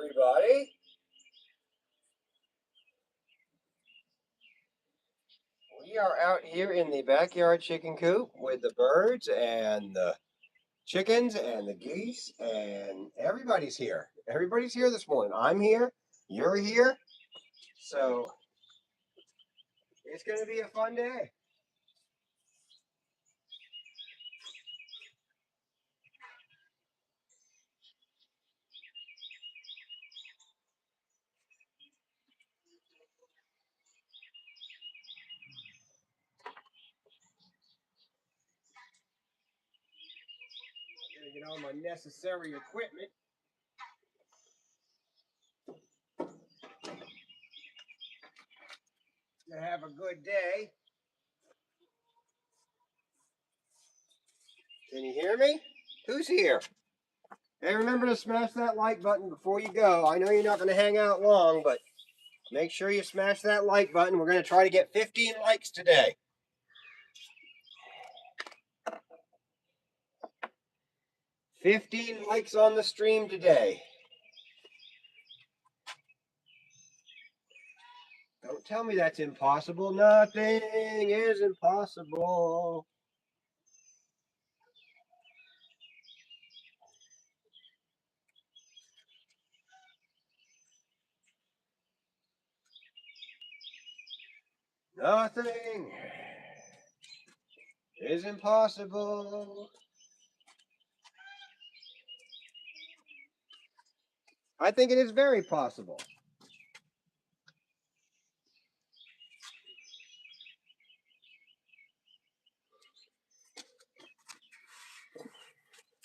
everybody. We are out here in the backyard chicken coop with the birds and the chickens and the geese, and everybody's here. Everybody's here this morning. I'm here. You're here. So it's going to be a fun day. I'm going to get all my necessary equipment. To have a good day. Can you hear me? Who's here? Hey, remember to smash that like button before you go. I know you're not going to hang out long, but make sure you smash that like button. We're going to try to get 15 likes today. 15 likes on the stream today. Don't tell me that's impossible. Nothing is impossible. Nothing is impossible. I think it is very possible.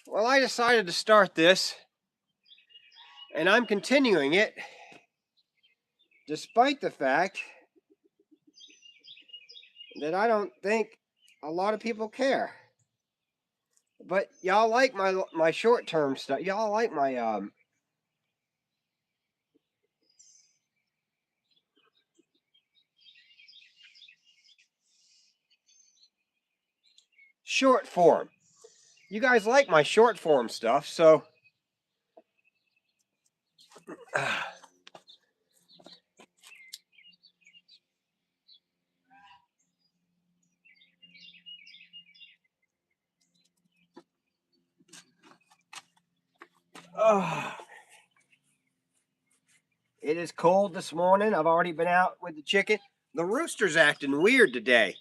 Well, I decided to start this, and I'm continuing it, despite the fact that I don't think a lot of people care. But y'all like my short-term stuff. Y'all like my short form. You guys like my short form stuff, so it is cold this morning. I've already been out with the chicken. The rooster's acting weird today.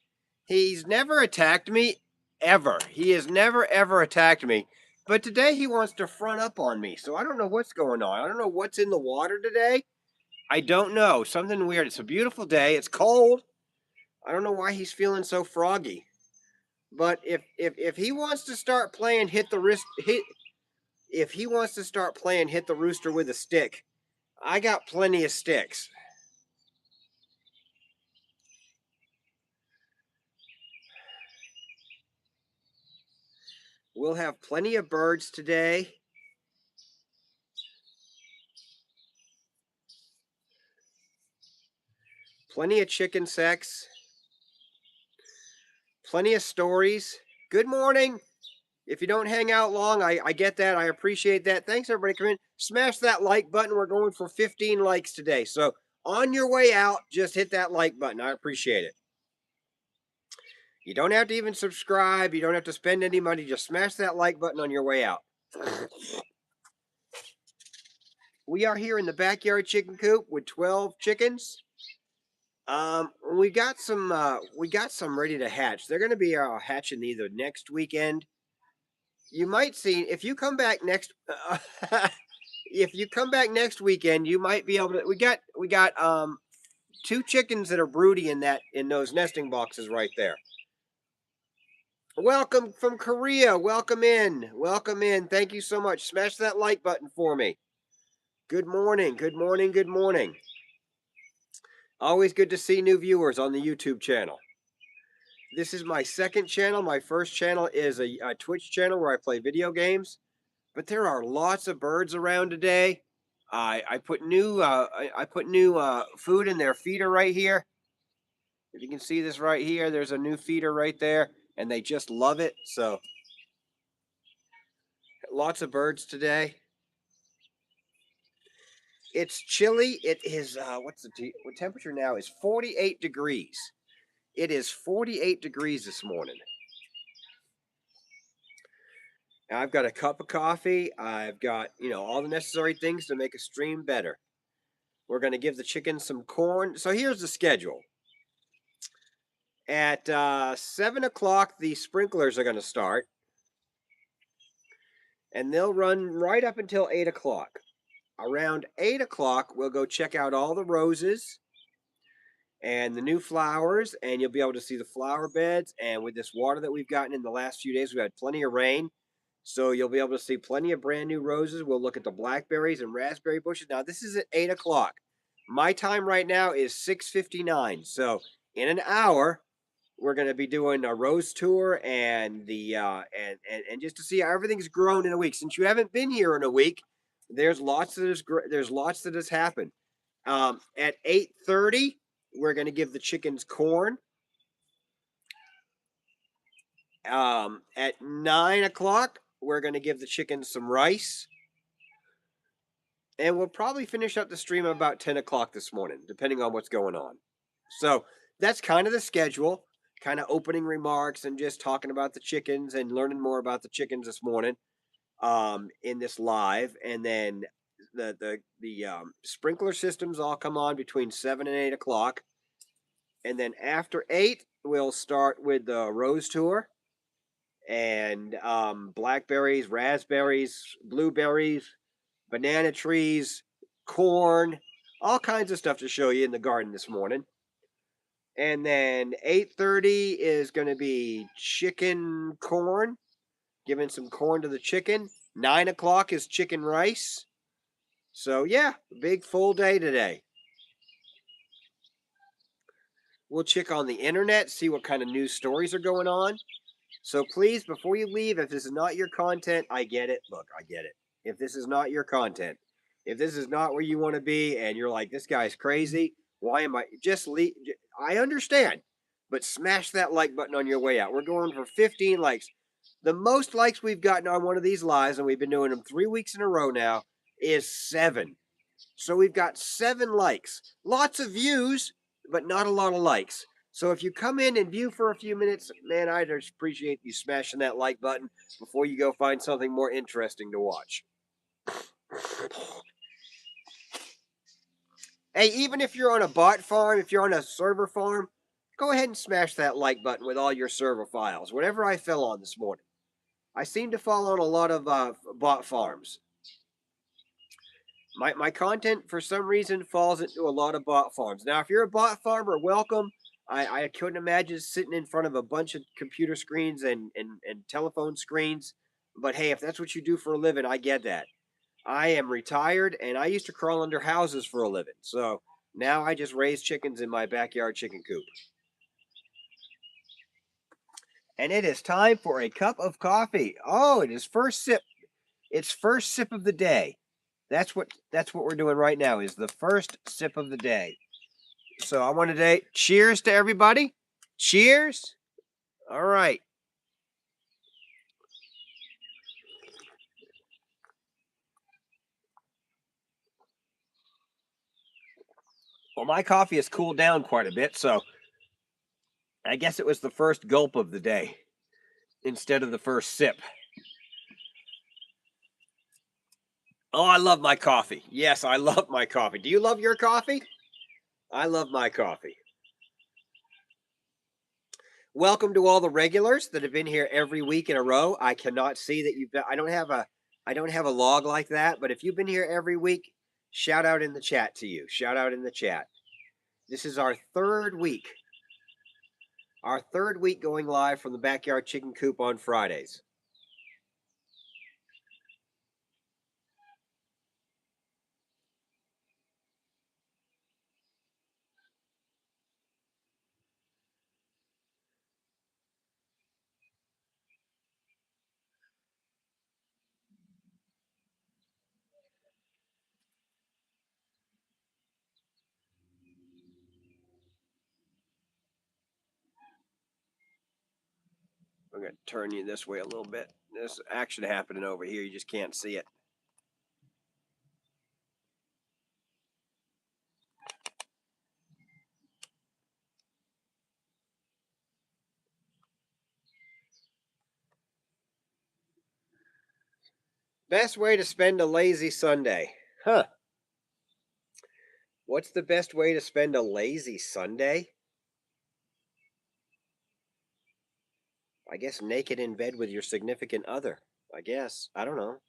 He's never attacked me, ever. He has never, ever attacked me. But today he wants to front up on me. So I don't know what's going on. I don't know what's in the water today. I don't know. Something weird. It's a beautiful day. It's cold. I don't know why he's feeling so froggy. But if he wants to start playing if he wants to start playing hit the rooster with a stick, I got plenty of sticks. We'll have plenty of birds today. Plenty of chicken sex. Plenty of stories. Good morning. If you don't hang out long, I get that. I appreciate that. Thanks, everybody. Come in. Smash that like button. We're going for 15 likes today. So on your way out, just hit that like button. I appreciate it. You don't have to even subscribe. You don't have to spend any money. Just smash that like button on your way out. We are here in the backyard chicken coop with 12 chickens. We got some ready to hatch. They're going to be hatching either next weekend. You might see if you come back next if you come back next weekend, you might be able to. We got 2 chickens that are broody in those nesting boxes right there. Welcome from Korea. Welcome in. Welcome in. Thank you so much. Smash that like button for me. Good morning. Good morning. Good morning. Always good to see new viewers on the YouTube channel. This is my second channel. My first channel is a Twitch channel where I play video games. But there are lots of birds around today. I put new food in their feeder right here. If you can see this right here, there's a new feeder right there, and they just love it. So lots of birds today. It's chilly. It is what temperature now is 48 degrees. It is 48 degrees this morning. I've got a cup of coffee. I've got, all the necessary things to make a stream better. We're going to give the chickens some corn. So here's the schedule. At 7 o'clock, the sprinklers are going to start, and they'll run right up until 8 o'clock. Around 8 o'clock, we'll go check out all the roses and the new flowers, and you'll be able to see the flower beds. And with this water that we've gotten in the last few days, we've had plenty of rain. So you'll be able to see plenty of brand new roses. We'll look at the blackberries and raspberry bushes. Now, this is at 8 o'clock. My time right now is 6:59. So in an hour, we're going to be doing a rose tour and the and just to see how everything's grown in a week. Since you haven't been here in a week, there's lots that has happened. At 8:30, we're going to give the chickens corn. At 9 o'clock, we're going to give the chickens some rice. And we'll probably finish up the stream about 10 o'clock this morning, depending on what's going on. So that's kind of the schedule, kind of opening remarks and just talking about the chickens and learning more about the chickens this morning in this live. And then the sprinkler systems all come on between 7 and 8 o'clock. And then after 8, we'll start with the rose tour and blackberries, raspberries, blueberries, banana trees, corn, all kinds of stuff to show you in the garden this morning. And then 8:30 is going to be chicken corn, giving some corn to the chicken. 9 o'clock is chicken rice. So yeah, big full day today. We'll check on the internet, see what kind of news stories are going on. So please, before you leave, if this is not your content, I get it. Look, I get it. If this is not your content, if this is not where you want to be and you're like, this guy's crazy, why am I just leave? I understand, but smash that like button on your way out. We're going for 15 likes. The most likes we've gotten on one of these lives, and we've been doing them 3 weeks in a row now, is 7. So we've got 7 likes. Lots of views, but not a lot of likes. So if you come in and view for a few minutes, man, I'd appreciate you smashing that like button before you go find something more interesting to watch. Hey, even if you're on a bot farm, if you're on a server farm, go ahead and smash that like button with all your server files. Whatever I fell on this morning. I seem to fall on a lot of bot farms. My content, for some reason, falls into a lot of bot farms. Now, if you're a bot farmer, welcome. I couldn't imagine sitting in front of a bunch of computer screens and telephone screens. But hey, if that's what you do for a living, I get that. I am retired, and I used to crawl under houses for a living. So now I just raise chickens in my backyard chicken coop. And it is time for a cup of coffee. Oh, it is first sip. It's first sip of the day. That's what we're doing right now, is the first sip of the day. So I want to say cheers to everybody. Cheers. All right. Well, my coffee has cooled down quite a bit, so I guess it was the first gulp of the day instead of the first sip. Oh, I love my coffee. Yes, I love my coffee. Do you love your coffee? I love my coffee. Welcome to all the regulars that have been here every week in a row. I cannot see that you've been, I don't have a log like that, but if you've been here every week, shout out in the chat to you. Shout out in the chat. This is our third week. Our third week going live from the backyard chicken coop on Fridays. I'm going to turn you this way a little bit. There's action happening over here. You just can't see it. Best way to spend a lazy Sunday. Huh. What's the best way to spend a lazy Sunday? I guess naked in bed with your significant other. I guess. I don't know.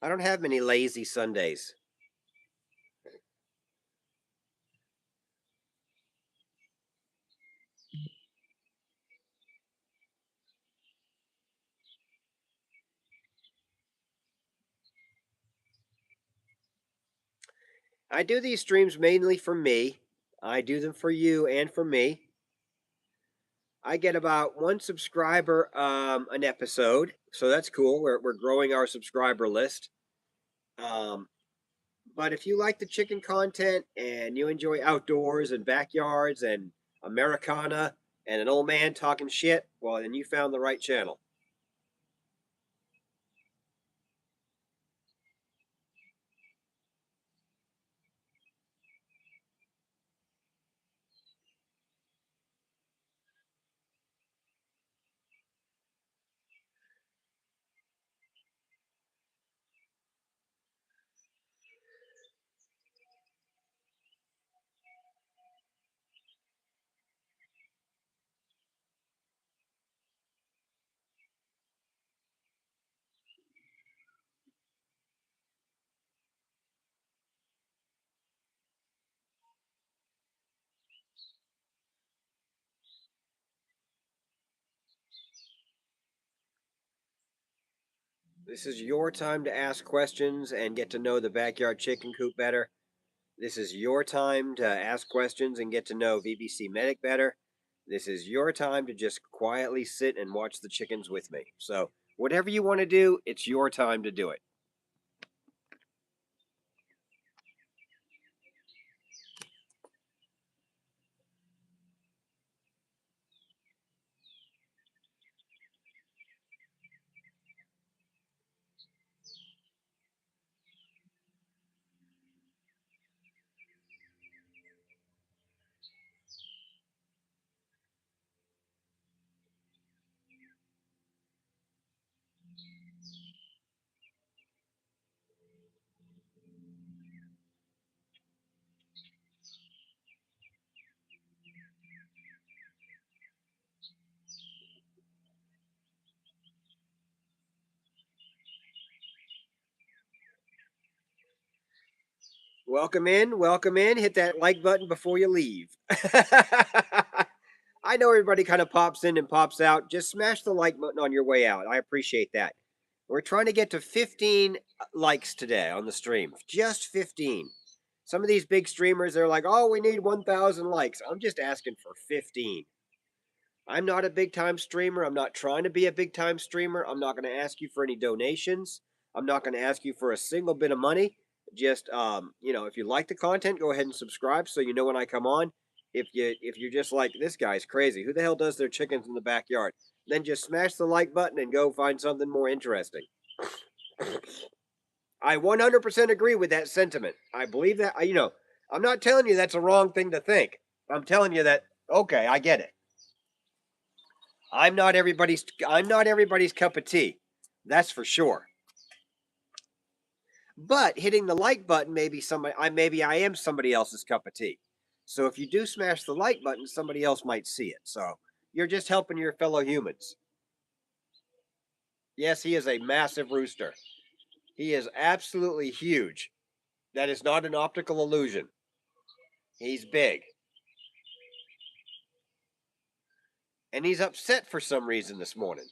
I don't have many lazy Sundays. I do these streams mainly for me. I do them for you and for me. I get about one subscriber an episode, so that's cool. We're growing our subscriber list. Um, but if you like the chicken content and you enjoy outdoors and backyards and Americana and an old man talking shit, well, then you found the right channel. This is your time to ask questions and get to know the backyard chicken coop better. This is your time to ask questions and get to know VBC Medic better. This is your time to just quietly sit and watch the chickens with me. So, whatever you want to do, it's your time to do it. Welcome in, welcome in. Hit that like button before you leave. I know everybody kind of pops in and pops out. Just smash the like button on your way out. I appreciate that. We're trying to get to 15 likes today on the stream. Just 15. Some of these big streamers, they're like, oh, we need 1,000 likes. I'm just asking for 15. I'm not a big time streamer. I'm not trying to be a big time streamer. I'm not going to ask you for any donations. I'm not going to ask you for a single bit of money. Just if you like the content, go ahead and subscribe so you know when I come on. If you're just like this guy's crazy, who the hell does their chickens in the backyard? Then just smash the like button and go find something more interesting. I 100% agree with that sentiment. I believe that. I'm not telling you that's a wrong thing to think. I'm telling you that okay, I get it. I'm not everybody's cup of tea. That's for sure. But hitting the like button maybe I am somebody else's cup of tea. So if you do smash the like button, somebody else might see it. So you're just helping your fellow humans. Yes, he is a massive rooster. He is absolutely huge. That is not an optical illusion. He's big. And he's upset for some reason this morning.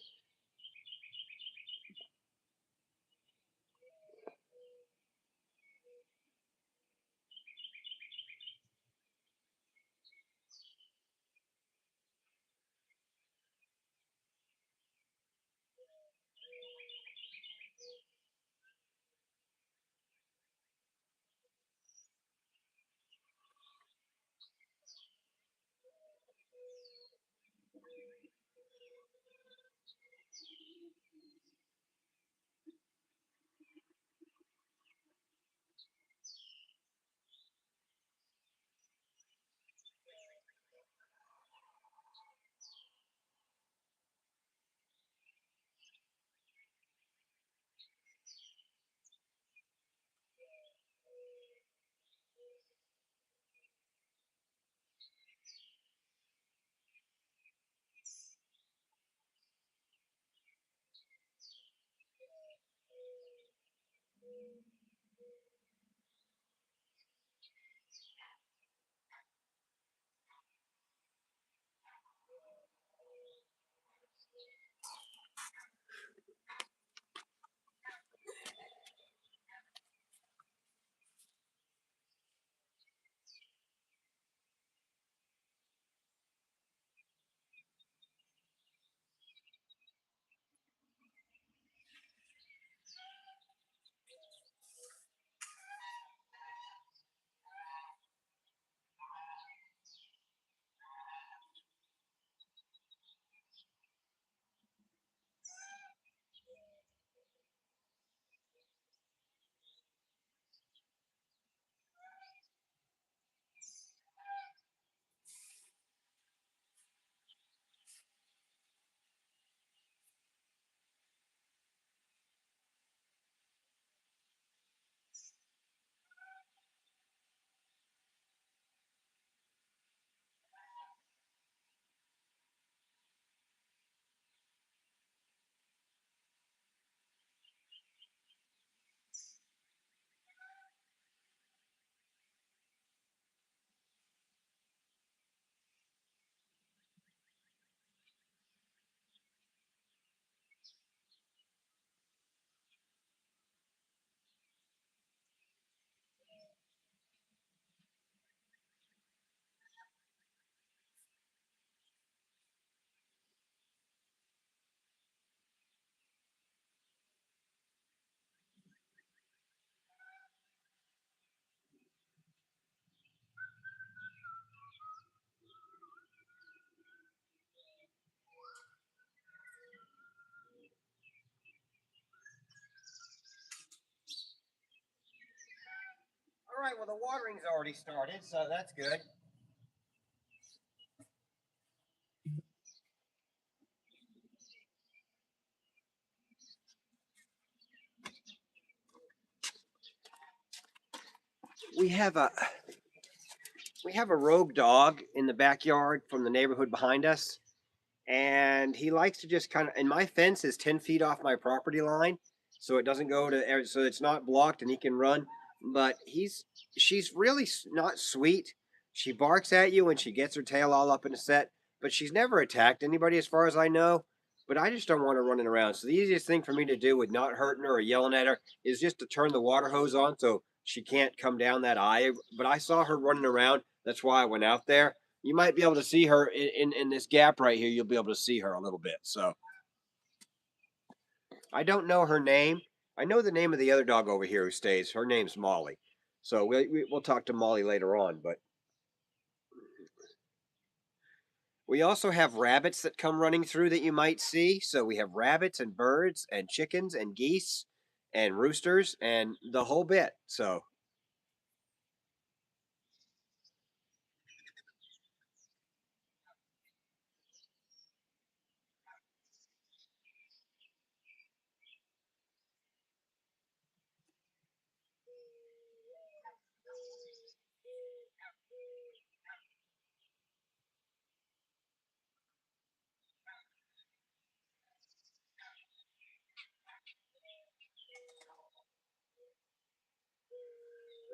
All right, well, the watering's already started, so that's good. We have a we have a rogue dog in the backyard from the neighborhood behind us, and he likes to just kind of. And my fence is 10 feet off my property line, so it doesn't go to. So it's not blocked, and he can run. But she's really not sweet. She barks at you when she gets her tail all up in a set, but she's never attacked anybody as far as I know. But I just don't want her running around. So the easiest thing for me to do with not hurting her or yelling at her is just to turn the water hose on so she can't come down that eye. But I saw her running around. That's why I went out there. You might be able to see her in this gap right here. You'll be able to see her a little bit. So I don't know her name. I know the name of the other dog over here who stays. Her name's Molly. So we'll talk to Molly later on. But we also have rabbits that come running through that you might see. So we have rabbits and birds and chickens and geese and roosters and the whole bit. So,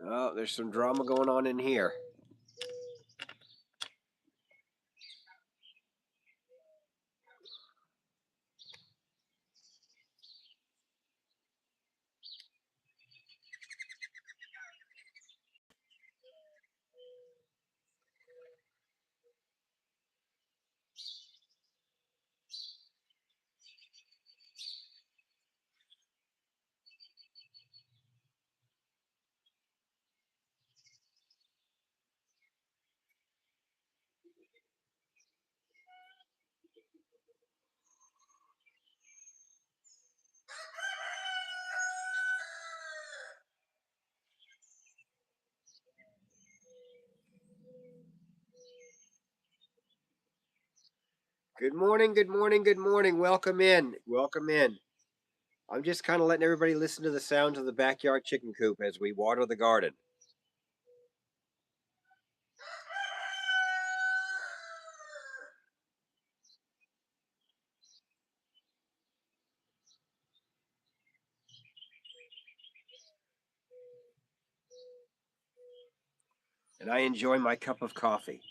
oh, there's some drama going on in here. Good morning, good morning, good morning. Welcome in. Welcome in. I'm just kind of letting everybody listen to the sounds of the backyard chicken coop as we water the garden. And I enjoy my cup of coffee.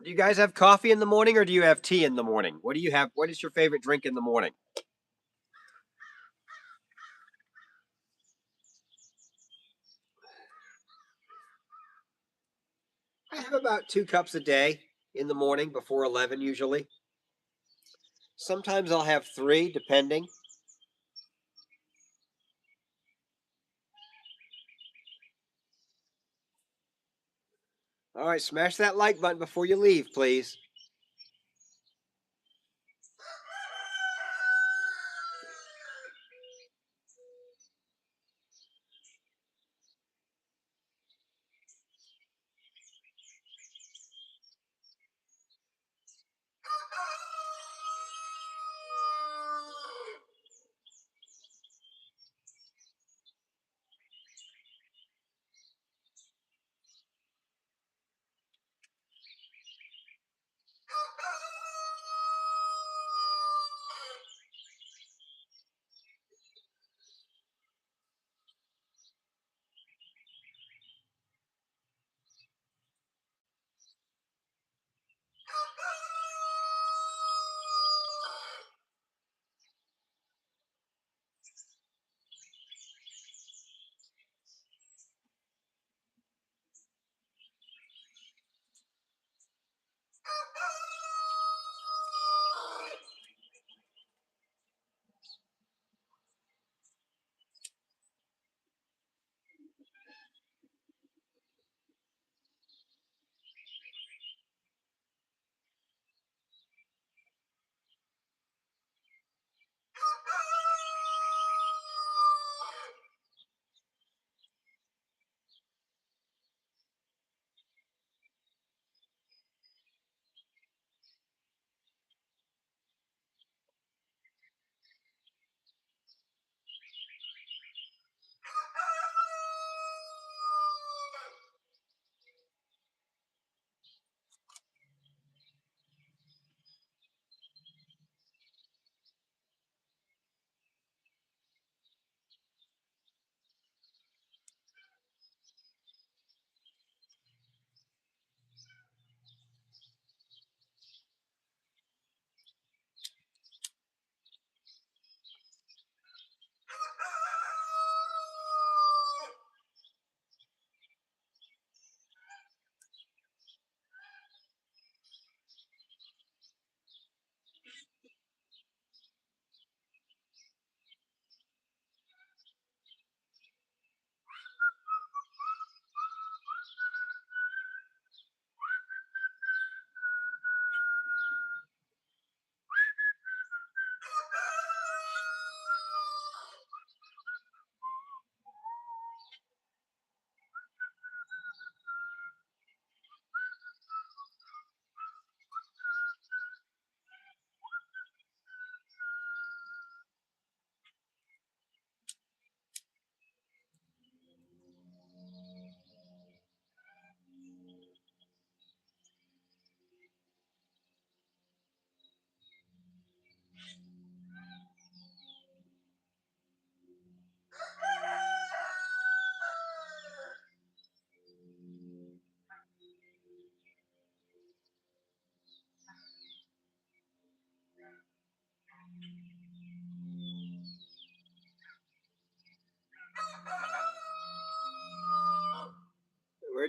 Do you guys have coffee in the morning or do you have tea in the morning? What do you have? What is your favorite drink in the morning? I have about 2 cups a day in the morning before 11 usually. Sometimes I'll have three depending. All right, smash that like button before you leave, please.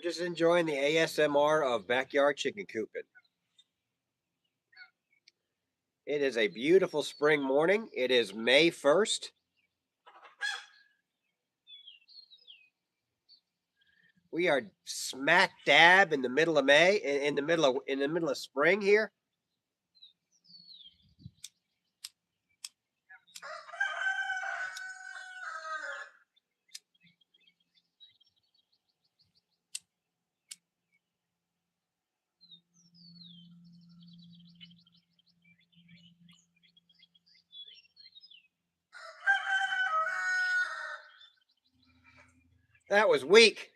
just enjoying the ASMR of backyard chicken cooping. It is a beautiful spring morning. It is May 1st. We are smack dab in the middle of May, in the middle of spring here. That was weak.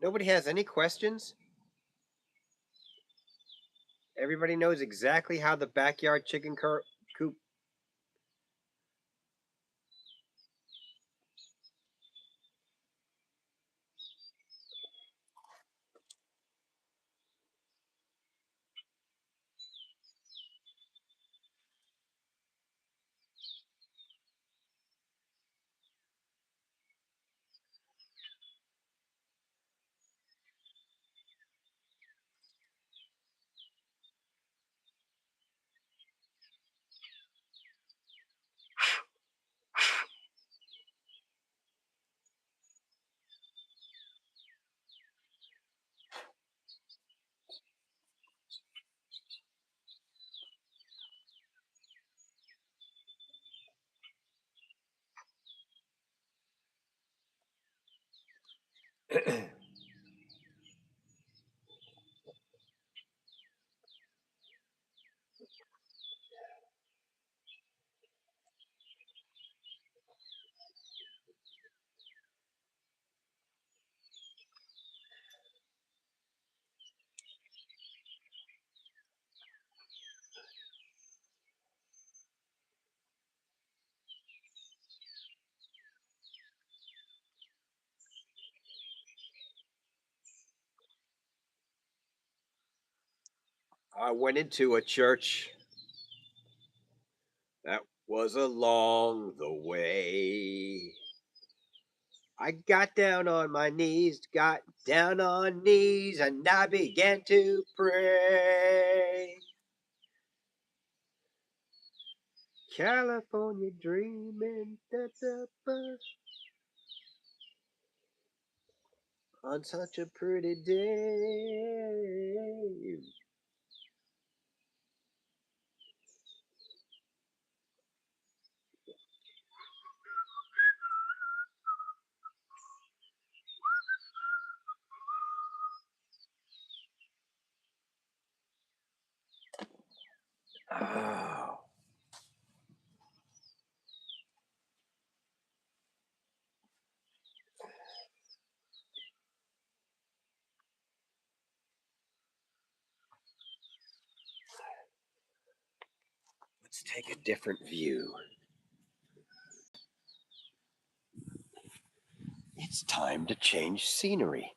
Nobody has any questions. Everybody knows exactly how the backyard chicken coop. I went into a church that was along the way. I got down on my knees, got down on knees, and I began to pray. California dreaming on such a pretty day. Oh. Let's take a different view. It's time to change scenery.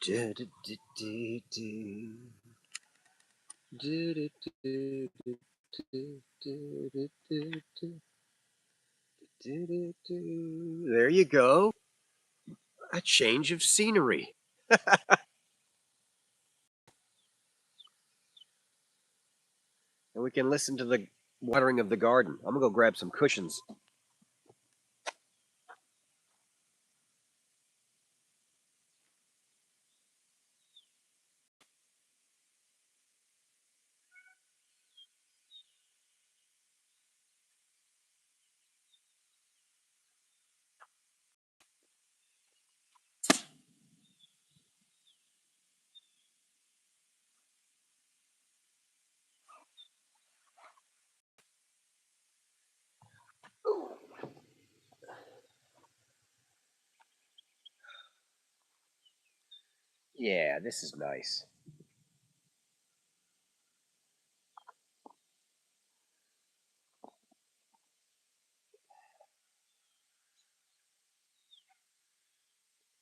There you go. A change of scenery. And we can listen to the watering of the garden. I'm going to go grab some cushions. Yeah, this is nice.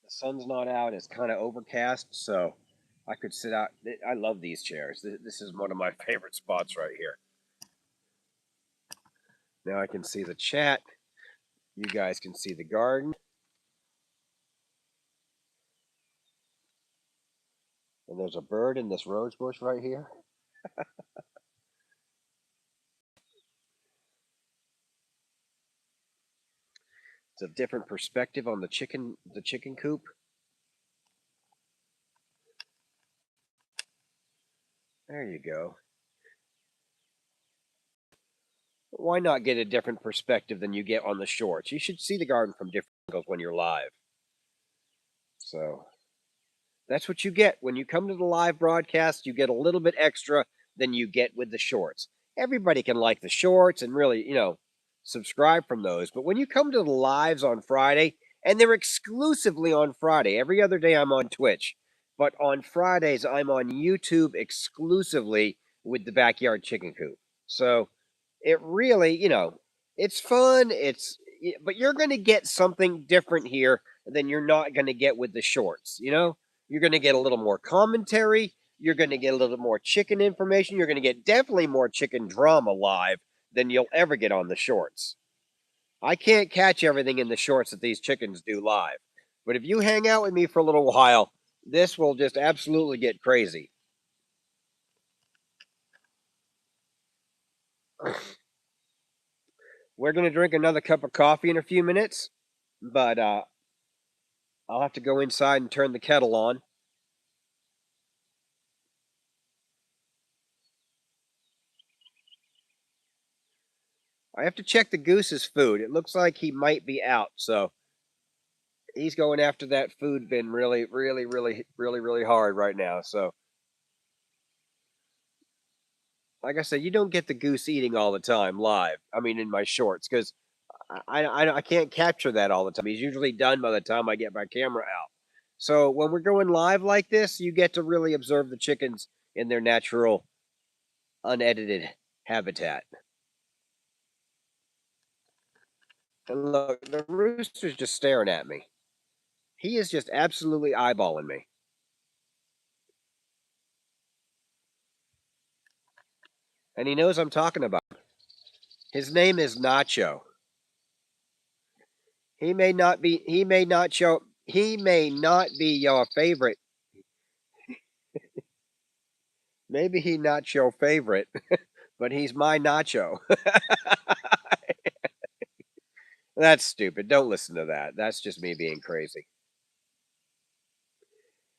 The sun's not out. It's kind of overcast, so I could sit out. I love these chairs. This is one of my favorite spots right here. Now I can see the chat. You guys can see the garden. And there's a bird in this rose bush right here. It's a different perspective on the chicken coop. There you go. Why not get a different perspective than you get on the shorts? You should see the garden from different angles when you're live. So that's what you get when you come to the live broadcast. You get a little bit extra than you get with the shorts. Everybody can like the shorts and really, subscribe from those. But when you come to the lives on Friday, and they're exclusively on Friday, every other day I'm on Twitch, but on Fridays I'm on YouTube exclusively with the Backyard Chicken Coop. So it really, it's fun. But you're going to get something different here than you're not going to get with the shorts. You're going to get a little more commentary. You're going to get a little more chicken information. You're going to get definitely more chicken drama live than you'll ever get on the shorts. I can't catch everything in the shorts that these chickens do live. But if you hang out with me for a little while, this will just absolutely get crazy. We're going to drink another cup of coffee in a few minutes, but I'll have to go inside and turn the kettle on. I have to check the goose's food. It looks like he might be out, so he's going after that food bin really, really, really, really, really hard right now. So, like I said, you don't get the goose eating all the time live. I mean, in my shorts, because I can't capture that all the time. He's usually done by the time I get my camera out. So when we're going live like this, you get to really observe the chickens in their natural, unedited habitat. And look, the rooster's just staring at me. He is just absolutely eyeballing me. And he knows I'm talking about him. His name is Nacho. He may not be your favorite. Maybe he not your favorite, but he's my Nacho. That's stupid. Don't listen to that. That's just me being crazy.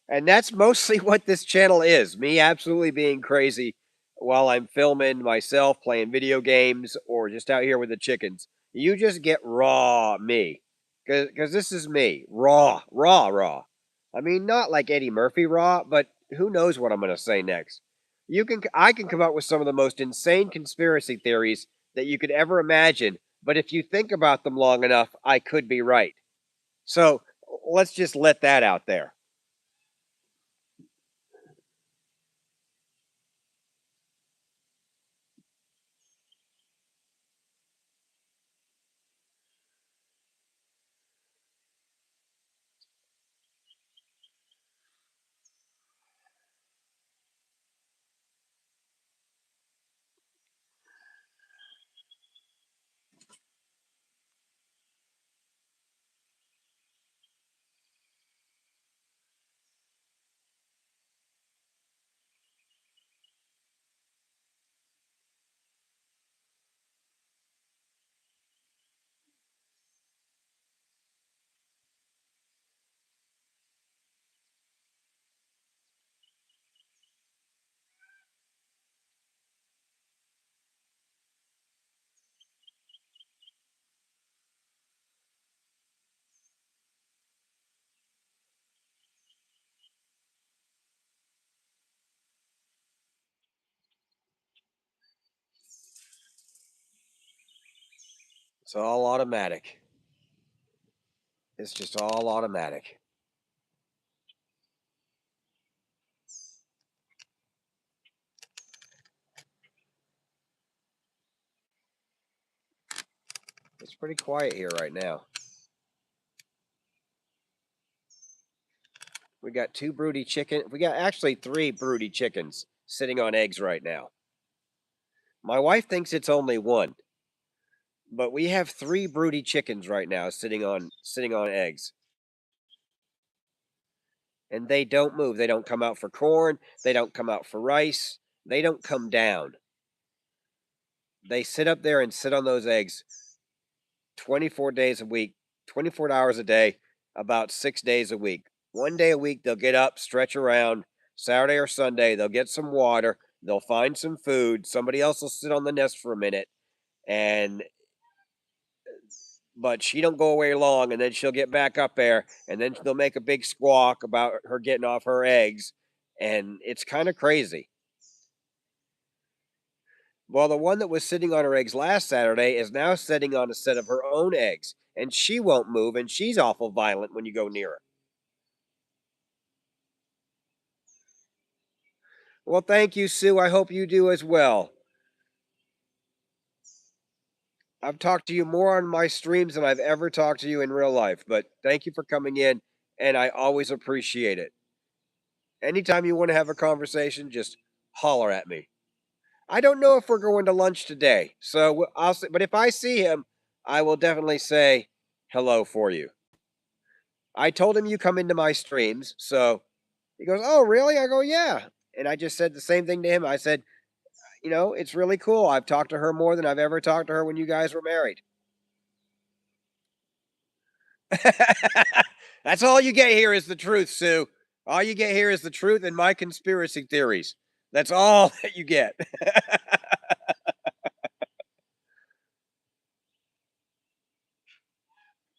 And that's mostly what this channel is, me absolutely being crazy while I'm filming myself, playing video games, or just out here with the chickens. You just get raw me. Because this is me. Raw, raw, raw. I mean, not like Eddie Murphy raw, but who knows what I'm going to say next. I can come up with some of the most insane conspiracy theories that you could ever imagine, but if you think about them long enough, I could be right. So let's just let that out there. It's all automatic. It's just all automatic. It's pretty quiet here right now. We got two broody chicken. We got actually three broody chickens sitting on eggs right now. My wife thinks it's only one, but we have three broody chickens right now sitting on eggs, and they don't move. They don't come out for corn. They don't come out for rice. They don't come down. They sit up there and sit on those eggs 24 days a week, 24 hours a day, about 6 days a week. One day a week, they'll get up, stretch around. Saturday or Sunday, they'll get some water. They'll find some food. Somebody else will sit on the nest for a minute, and but she don't go away long, and then she'll get back up there, and then they'll make a big squawk about her getting off her eggs, and it's kind of crazy. Well, the one that was sitting on her eggs last Saturday is now sitting on a set of her own eggs, and she won't move, and she's awful violent when you go near her. Well, thank you, Sue. I hope you do as well. I've talked to you more on my streams than I've ever talked to you in real life, but thank you for coming in, and I always appreciate it. Anytime you want to have a conversation, just holler at me. I don't know if we're going to lunch today, so I'll say, but if I see him, I will definitely say hello for you. I told him you come into my streams, so he goes, "Oh, really?" I go, "Yeah." And I just said the same thing to him. I said, "It's really cool. I've talked to her more than I've ever talked to her when you guys were married." That's all you get here is the truth, Sue. All you get here is the truth and my conspiracy theories. That's all that you get.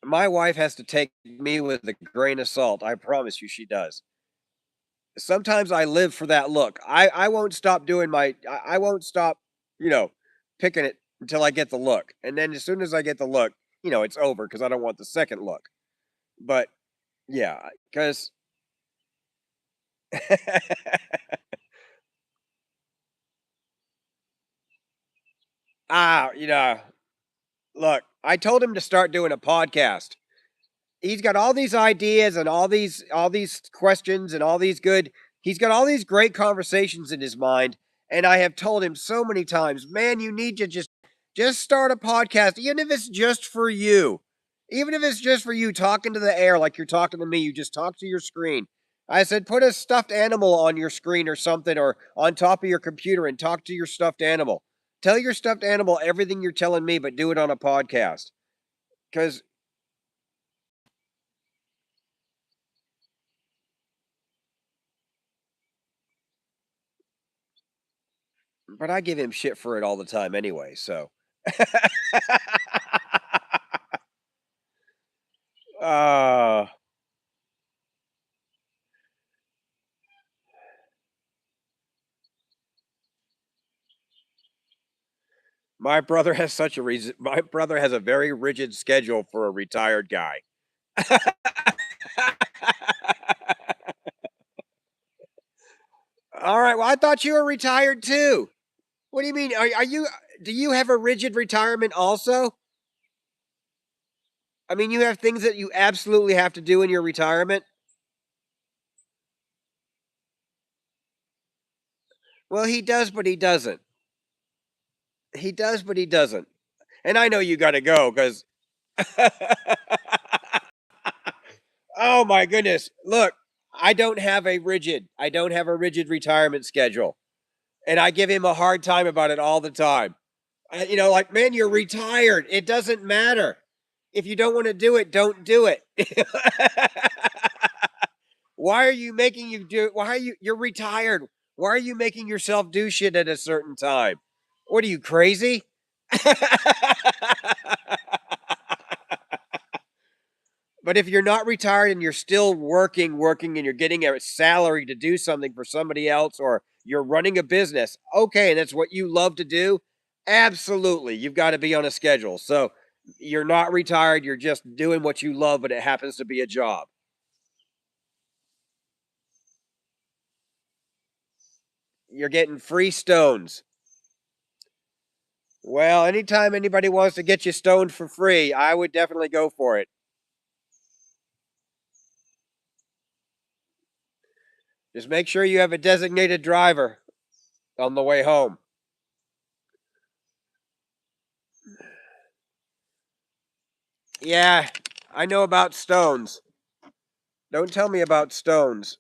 My wife has to take me with a grain of salt. I promise you she does. Sometimes I live for that look. I won't stop doing I won't stop, you know, picking it until I get the look. And then as soon as I get the look, it's over because I don't want the second look. But yeah, because ah, look, I told him to start doing a podcast. He's got all these ideas and all these questions and all these good he's got all these great conversations in his mind, and I have told him so many times, "Man, you need to just start a podcast, even if it's just for you. Even if it's just for you talking to the air like you're talking to me, you just talk to your screen." I said, "Put a stuffed animal on your screen or something, or on top of your computer and talk to your stuffed animal. Tell your stuffed animal everything you're telling me, but do it on a podcast." Because but I give him shit for it all the time anyway, so. uh, my brother has a very rigid schedule for a retired guy. All right, well, I thought you were retired too. What do you mean? Are you do you have a rigid retirement also? I mean, you have things that you absolutely have to do in your retirement? Well, he does, but he doesn't. He does, but he doesn't. And I know you gotta go because oh my goodness. Look, I don't have a rigid retirement schedule. And I give him a hard time about it all the time. Like, man, you're retired. It doesn't matter. If you don't want to do it, don't do it. Why are you making you do why are you're retired? Why are you making yourself do shit at a certain time? What are you crazy? But if you're not retired and you're still working, and you're getting a salary to do something for somebody else, or you're running a business, okay, and that's what you love to do, absolutely, you've got to be on a schedule. So You're not retired. You're just doing what you love, but it happens to be a job. You're getting free stones. Well, anytime anybody wants to get you stoned for free, I would definitely go for it. Just make sure you have a designated driver on the way home. Yeah, I know about stones. Don't tell me about stones.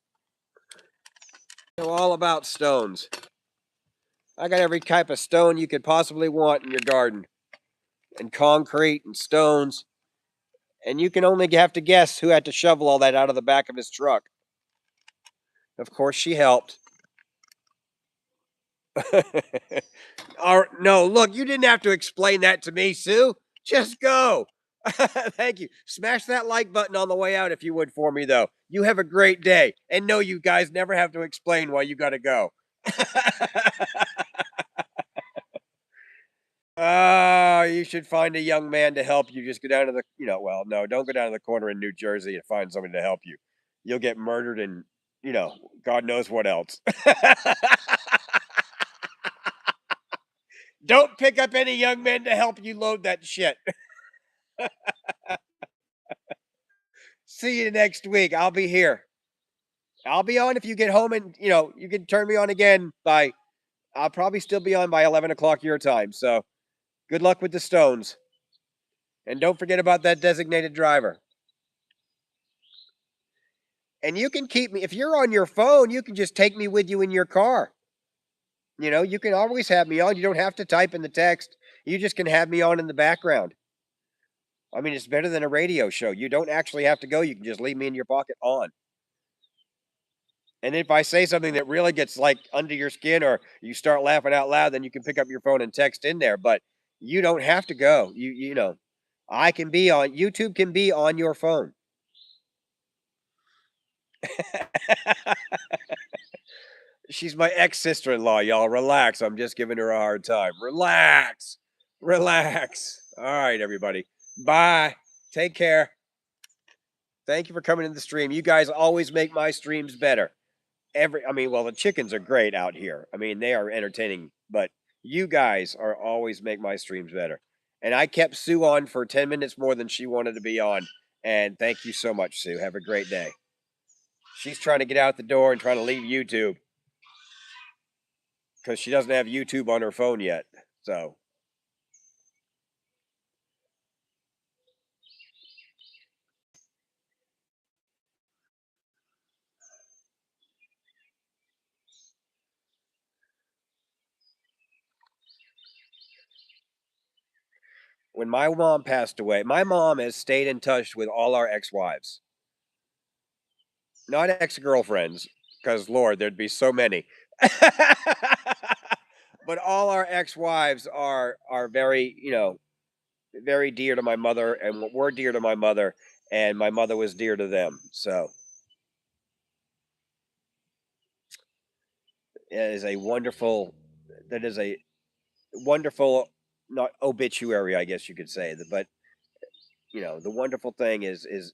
I know all about stones. I got every type of stone you could possibly want in your garden, and concrete and stones. And you can only have to guess who had to shovel all that out of the back of his truck. Of course, she helped. No, look, you didn't have to explain that to me, Sue. Just go. Thank you. Smash that like button on the way out if you would for me, though. You have a great day. And no, you guys never have to explain why you got to go. You should find a young man to help you. Just go down to well, no, don't go down to the corner in New Jersey and find somebody to help you. You'll get murdered and, God knows what else. Don't pick up any young men to help you load that shit. See you next week. I'll be here. I'll be on if you get home and, you can turn me on again I'll probably still be on by 11 o'clock your time. So good luck with the stones. And don't forget about that designated driver. And you can keep me, if you're on your phone, you can just take me with you in your car. You can always have me on. You don't have to type in the text. You just can have me on in the background. I mean, it's better than a radio show. You don't actually have to go. You can just leave me in your pocket on. And if I say something that really gets like under your skin or you start laughing out loud, then you can pick up your phone and text in there. But you don't have to go. I can be on YouTube can be on your phone. She's my ex-sister-in-law, y'all. Relax. I'm just giving her a hard time. Relax. Relax. All right, everybody. Bye. Take care. Thank you for coming to the stream. You guys always make my streams better. Well, the chickens are great out here. I mean, they are entertaining, but you guys are always make my streams better. And I kept Sue on for 10 minutes more than she wanted to be on. And thank you so much, Sue. Have a great day. She's trying to get out the door and trying to leave YouTube because she doesn't have YouTube on her phone yet. So when my mom passed away, my mom has stayed in touch with all our ex-wives, not ex-girlfriends, because Lord, there'd be so many. But all our ex-wives are very, very dear to my mother, and were dear to my mother, and my mother was dear to them. So it is a wonderful. That is a wonderful, not obituary, I guess you could say. But the wonderful thing is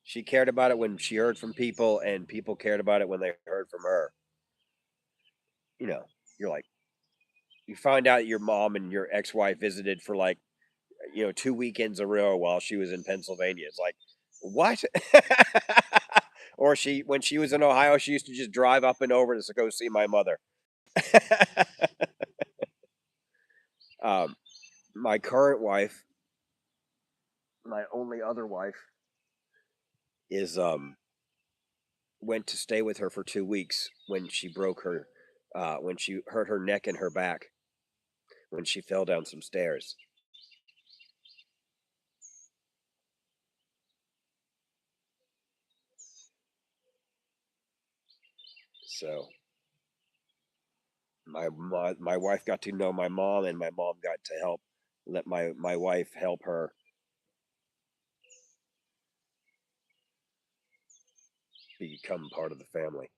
she cared about it when she heard from people, and people cared about it when they heard from her. You know, you're like you find out your mom and your ex-wife visited for like 2 weekends a row while she was in Pennsylvania. It's like, what? Or when she was in Ohio, she used to just drive up and over to go see my mother. um, my current wife, my only other wife, is went to stay with her for 2 weeks when she when she hurt her neck and her back when she fell down some stairs. So my wife got to know my mom, and my mom got to let my wife help her become part of the family.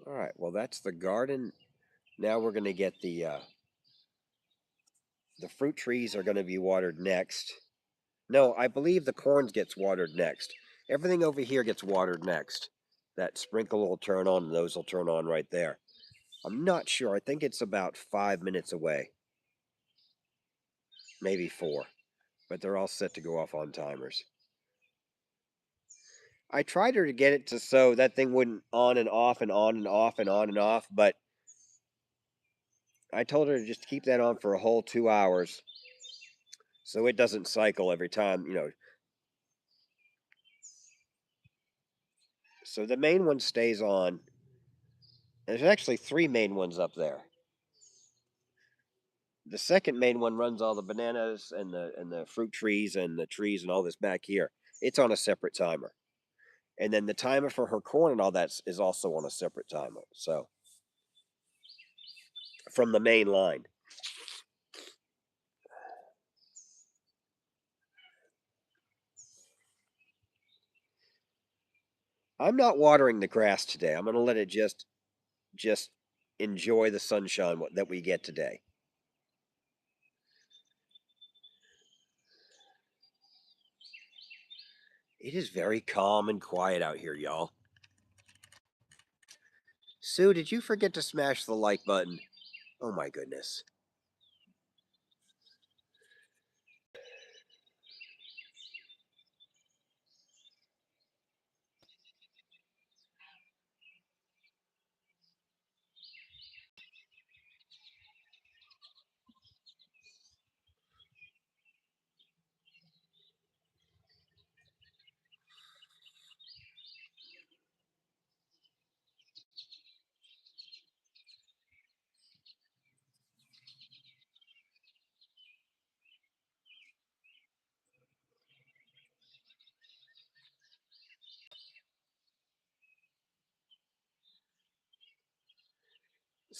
All right. Well, that's the garden. Now we're going to get the fruit trees are going to be watered next. No, I believe the corn gets watered next. Everything over here gets watered next. That sprinkle will turn on and those will turn on right there. I'm not sure. I think it's about 5 minutes away. Maybe 4. But they're all set to go off on timers. I tried her to get it to so that thing wouldn't on and off and on and off and on and off, but I told her to just keep that on for a whole 2 hours so it doesn't cycle every time. So the main one stays on. There's actually 3 main ones up there. The second main one runs all the bananas and the fruit trees and the trees and all this back here. It's on a separate timer. And then the timer for her corn and all that is also on a separate timer. So from the main line. I'm not watering the grass today. I'm going to let it just enjoy the sunshine that we get today. It is very calm and quiet out here, y'all. Sue, did you forget to smash the like button? Oh my goodness.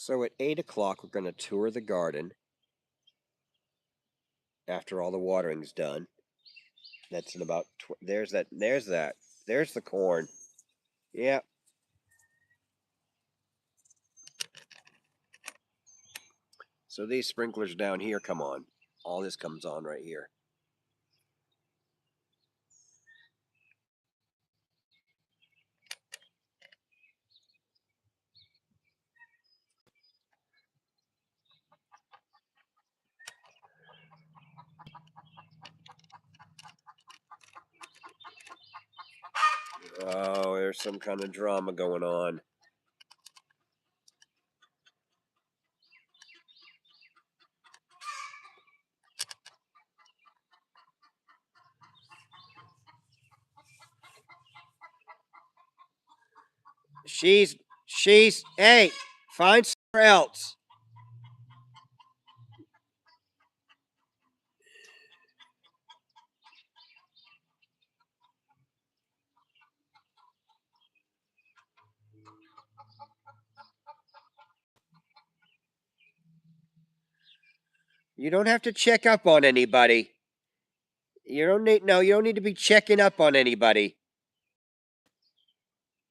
So at 8 o'clock, we're going to tour the garden after all the watering's done. That's in about, there's that, there's the corn. Yep. So these sprinklers down here come on. All this comes on right here. Oh, there's some kind of drama going on. Hey, find somewhere else. You don't have to check up on anybody. You don't need to be checking up on anybody.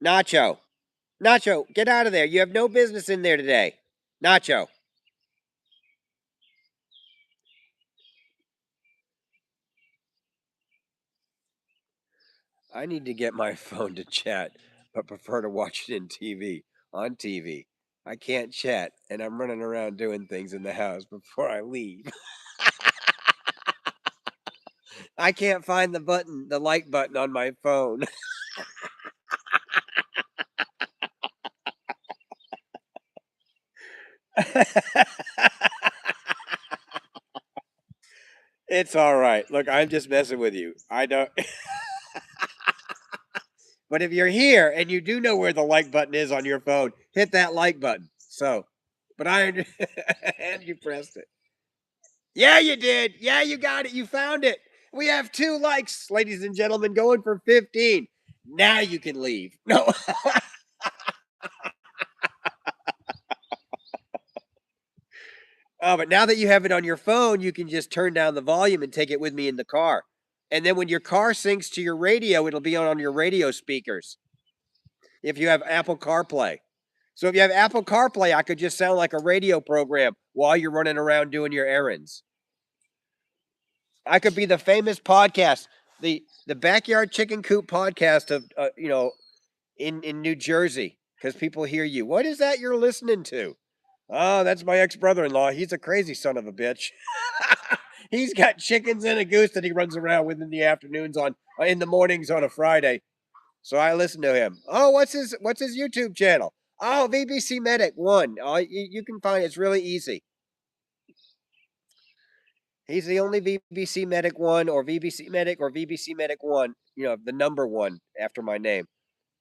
Nacho. Nacho, get out of there. You have no business in there today. Nacho. I need to get my phone to chat, but prefer to watch it on TV. I can't chat, and I'm running around doing things in the house before I leave. I can't find the like button on my phone. It's all right. Look, I'm just messing with you. I don't. But if you're here and you do know where the like button is on your phone, hit that like button. So, but I and you pressed it. Yeah, you did. Yeah, you got it. You found it. We have 2 likes, ladies and gentlemen, going for 15. Now you can leave. No. Oh, but now that you have it on your phone, you can just turn down the volume and take it with me in the car. And then when your car syncs to your radio, it'll be on your radio speakers if you have Apple CarPlay. So if you have Apple CarPlay, I could just sound like a radio program while you're running around doing your errands. I could be the famous podcast, the backyard chicken coop podcast of in New Jersey, because people hear you. What is that you're listening to? Oh, that's my ex brother-in-law. He's a crazy son of a bitch. He's got chickens and a goose that he runs around with in the afternoons on in the mornings on a Friday. So I listen to him. Oh, what's his YouTube channel? Oh, VBC Medic One. Oh, you can find it's really easy. He's the only VBC Medic One or VBC Medic or VBC Medic One. The number one after my name.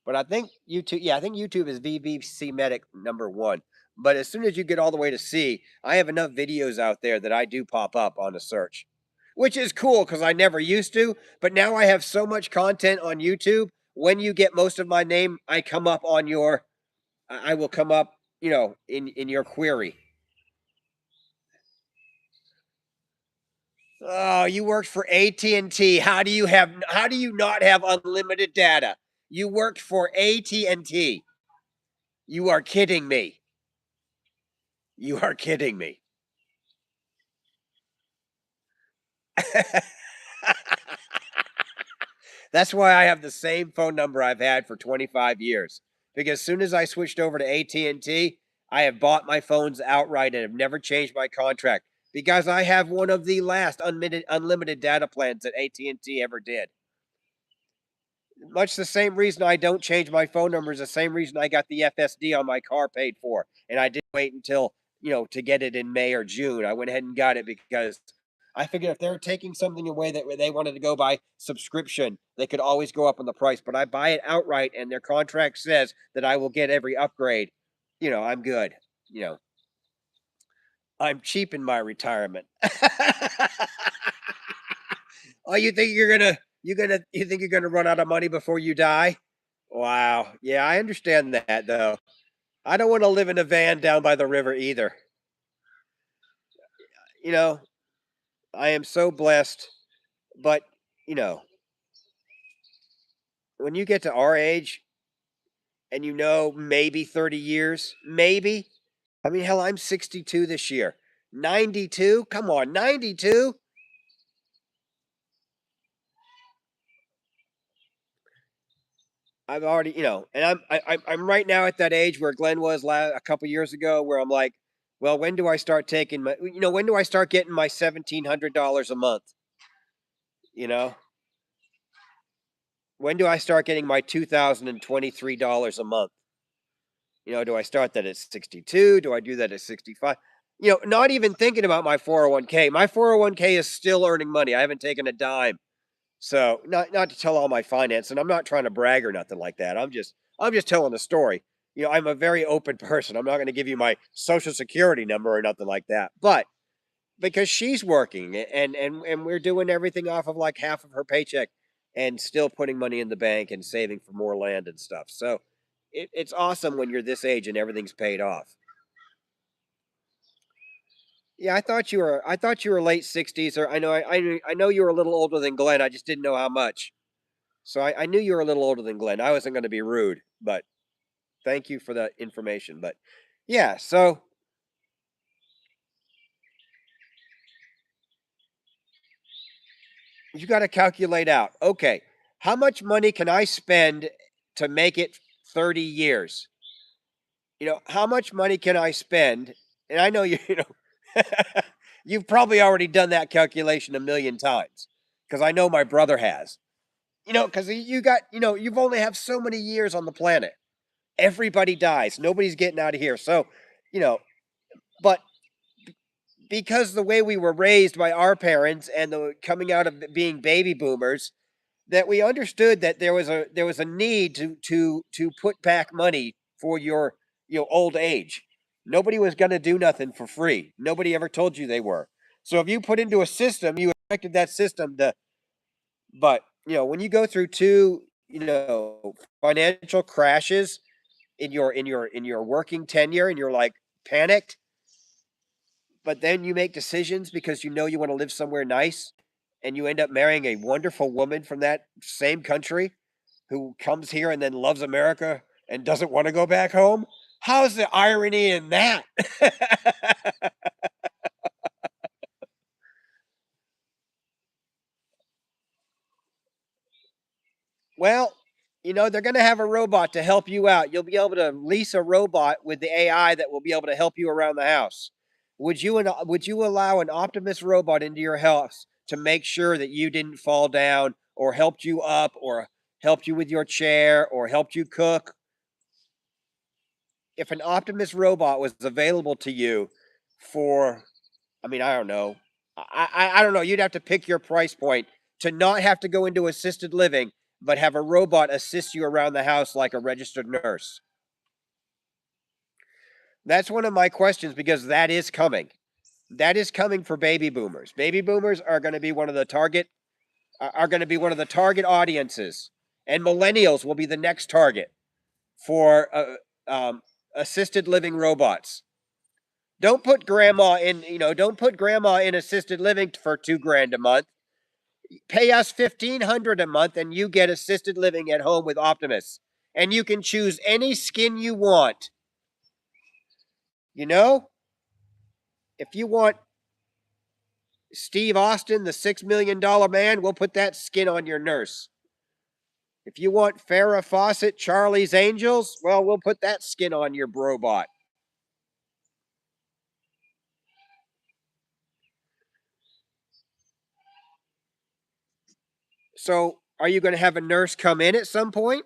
But I think YouTube, yeah, I think YouTube is VBC Medic number one. But as soon as you get all the way to C, I have enough videos out there that I do pop up on a search, which is cool because I never used to. But now I have so much content on YouTube. When you get most of my name, I come up on I will come up, in your query. Oh, you worked for AT&T. How do you not have unlimited data? You worked for AT&T. You are kidding me. You are kidding me. That's why I have the same phone number I've had for 25 years. Because as soon as I switched over to AT&T, I have bought my phones outright and have never changed my contract because I have one of the last unlimited data plans that AT&T ever did. Much the same reason I don't change my phone number is the same reason I got the FSD on my car paid for, and I didn't wait until, to get it in May or June. I went ahead and got it because I figured if they're taking something away that they wanted to go by subscription, they could always go up on the price, but I buy it outright and their contract says that I will get every upgrade. I'm good. You know, I'm cheap in my retirement. Oh, you think you're gonna run out of money before you die? Wow. Yeah, I understand that though. I don't want to live in a van down by the river either. You know, I am so blessed, but you know, when you get to our age and maybe 30 years, maybe. I mean, hell, I'm 62 this year. 92? Come on, 92? I've already, and I'm right now at that age where Glenn was a couple years ago, where I'm like, well, when do I start taking when do I start getting my $1,700 a month? You know, when do I start getting my $2,023 a month? Do I start that at 62? Do I do that at 65? Not even thinking about my 401k. My 401k is still earning money. I haven't taken a dime. So not to tell all my finance, and I'm not trying to brag or nothing like that. I'm just telling a story. I'm a very open person. I'm not going to give you my social security number or nothing like that. But because she's working and we're doing everything off of like half of her paycheck and still putting money in the bank and saving for more land and stuff. So it's awesome when you're this age and everything's paid off. Yeah, I thought you were late 60s, or I know you were a little older than Glenn. I just didn't know how much. So I knew you were a little older than Glenn. I wasn't going to be rude, but thank you for the information. But yeah, so you got to calculate out, okay, how much money can I spend to make it 30 years? How much money can I spend? And I know you've probably already done that calculation a million times because I know my brother has. Because you've only have so many years on the planet. Everybody dies. Nobody's getting out of here. So, you know, but because the way we were raised by our parents and the coming out of being baby boomers, that we understood that there was a need to put back money for your old age. Nobody was going to do nothing for free. Nobody ever told you they were. So if you put into a system, you expected that system to. But when you go through two financial crashes in your working tenure, and you're like panicked, but then you make decisions because you want to live somewhere nice, and you end up marrying a wonderful woman from that same country who comes here and then loves America and doesn't want to go back home. How's the irony in that? Well, they're going to have a robot to help you out. You'll be able to lease a robot with the AI that will be able to help you around the house. Would you allow an Optimus robot into your house to make sure that you didn't fall down or helped you up or helped you with your chair or helped you cook? If an Optimus robot was available to you for, I mean, I don't know. I don't know. You'd have to pick your price point to not have to go into assisted living, but have a robot assist you around the house like a registered nurse. That's one of my questions because that is coming. That is coming for baby boomers. Baby boomers are going to be one of the target audiences, and millennials will be the next target for assisted living robots. Don't put grandma in assisted living for 2 grand a month. Pay us 1,500 a month and you get assisted living at home with Optimus. And you can choose any skin you want. You know, if you want Steve Austin, the $6 million man, we'll put that skin on your nurse. If you want Farrah Fawcett, Charlie's Angels, well, we'll put that skin on your robot. So, are you going to have a nurse come in at some point?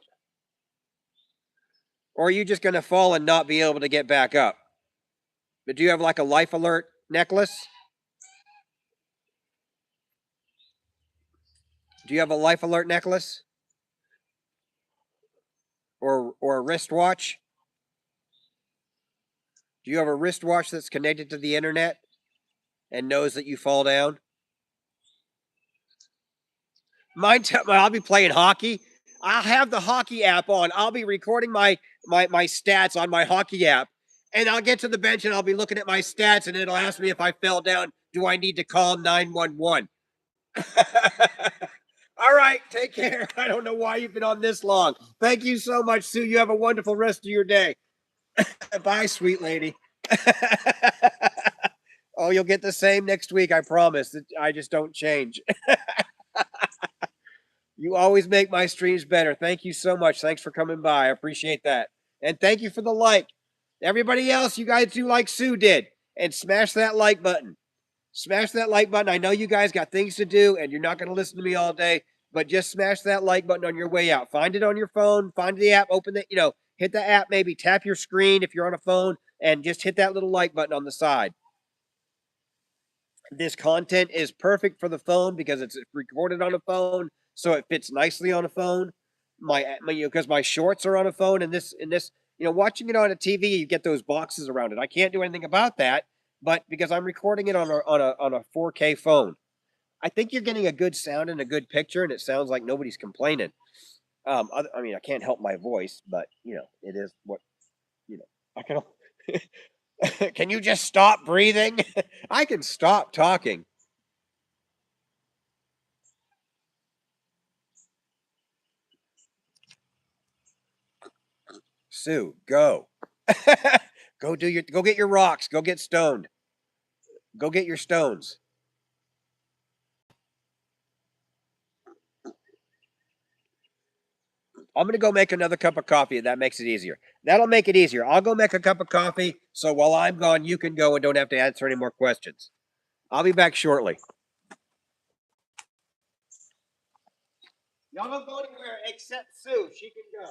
Or are you just going to fall and not be able to get back up? But do you have like a life alert necklace? Do you have a life alert necklace or a wristwatch? Do you have a wristwatch that's connected to the internet and knows that you fall down? I'll be playing hockey. I'll have the hockey app on. I'll be recording my stats on my hockey app, and I'll get to the bench and I'll be looking at my stats, and it'll ask me if I fell down. Do I need to call 911? All right, take care. I don't know why you've been on this long. Thank you so much, Sue. You have a wonderful rest of your day. Bye, sweet lady. Oh, you'll get the same next week, I promise. I just don't change. You always make my streams better. Thank you so much. Thanks for coming by. I appreciate that. And thank you for the like. Everybody else, you guys do like Sue did. And smash that like button. Smash that like button. I know you guys got things to do and you're not going to listen to me all day, but just smash that like button on your way out. Find it on your phone, find the app, open it, hit the app, maybe tap your screen if you're on a phone, and just hit that little like button on the side. This content is perfect for the phone because it's recorded on a phone, so it fits nicely on a phone. Because my shorts are on a phone, and this, watching it on a TV, you get those boxes around it. I can't do anything about that, but because I'm recording it on a 4K phone, I think you're getting a good sound and a good picture, and it sounds like nobody's complaining. I mean, I can't help my voice, but it is what I can. Can you just stop breathing? I can stop talking. Sue, go. Go get your rocks. Go get stoned. Go get your stones. I'm gonna go make another cup of coffee, and that makes it easier. That'll make it easier. I'll go make a cup of coffee, so while I'm gone, you can go and don't have to answer any more questions. I'll be back shortly. Y'all don't go anywhere except Sue. She can go.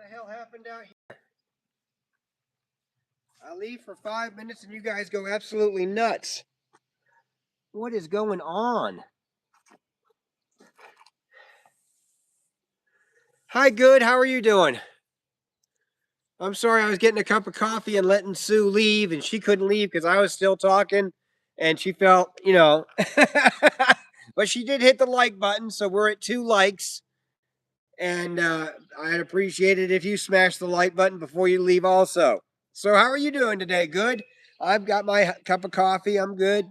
the hell happened out here? I leave for 5 minutes and you guys go absolutely nuts. What is going on? Hi, good. How are you doing? I'm sorry, I was getting a cup of coffee and letting Sue leave, and she couldn't leave because I was still talking, and she felt, but she did hit the like button, so we're at 2 likes, and I'd appreciate it if you smash the like button before you leave also. So how are you doing today? Good? I've got my cup of coffee. I'm good.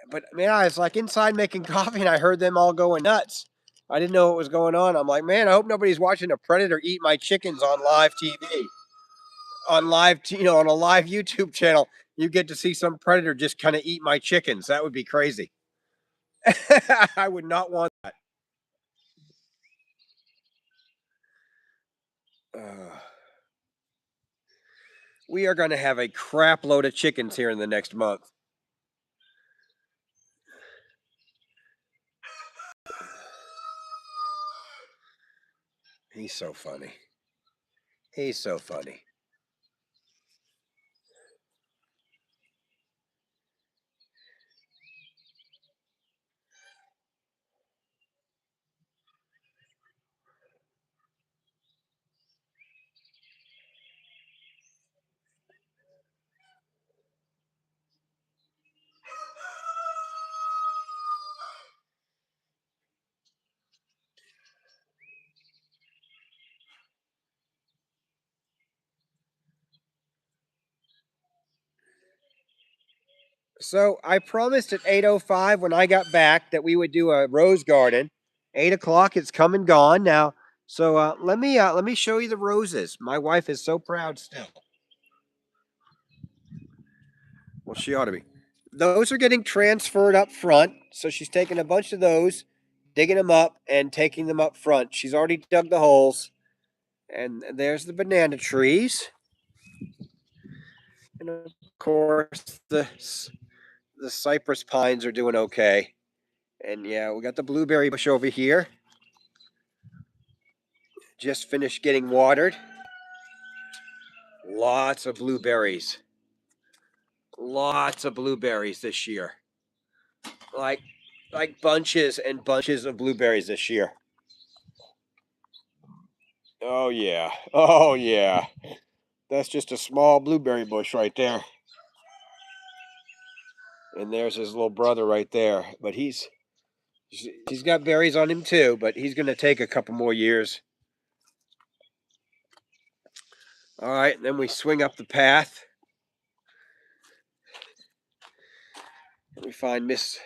But man, I was like inside making coffee, and I heard them all going nuts. I didn't know what was going on. I'm like, man, I hope nobody's watching a predator eat my chickens on live TV. On live, on a live YouTube channel, you get to see some predator just kind of eat my chickens. That would be crazy. I would not want that. Uh, we are going to have a crap load of chickens here in the next month. He's so funny. He's so funny. So I promised at 8:05 when I got back that we would do a rose garden. 8 o'clock, it's come and gone now. So let me show you the roses. My wife is so proud still. Well, she ought to be. Those are getting transferred up front. So she's taking a bunch of those, digging them up, and taking them up front. She's already dug the holes. And there's the banana trees. And of course, the cypress pines are doing okay. And yeah, we got the blueberry bush over here. Just finished getting watered. Lots of blueberries. Lots of blueberries this year. Like bunches and bunches of blueberries this year. Oh yeah. Oh yeah. That's just a small blueberry bush right there. And there's his little brother right there. But he's got berries on him too, but he's gonna take a couple more years. All right, then we swing up the path. And we find Miss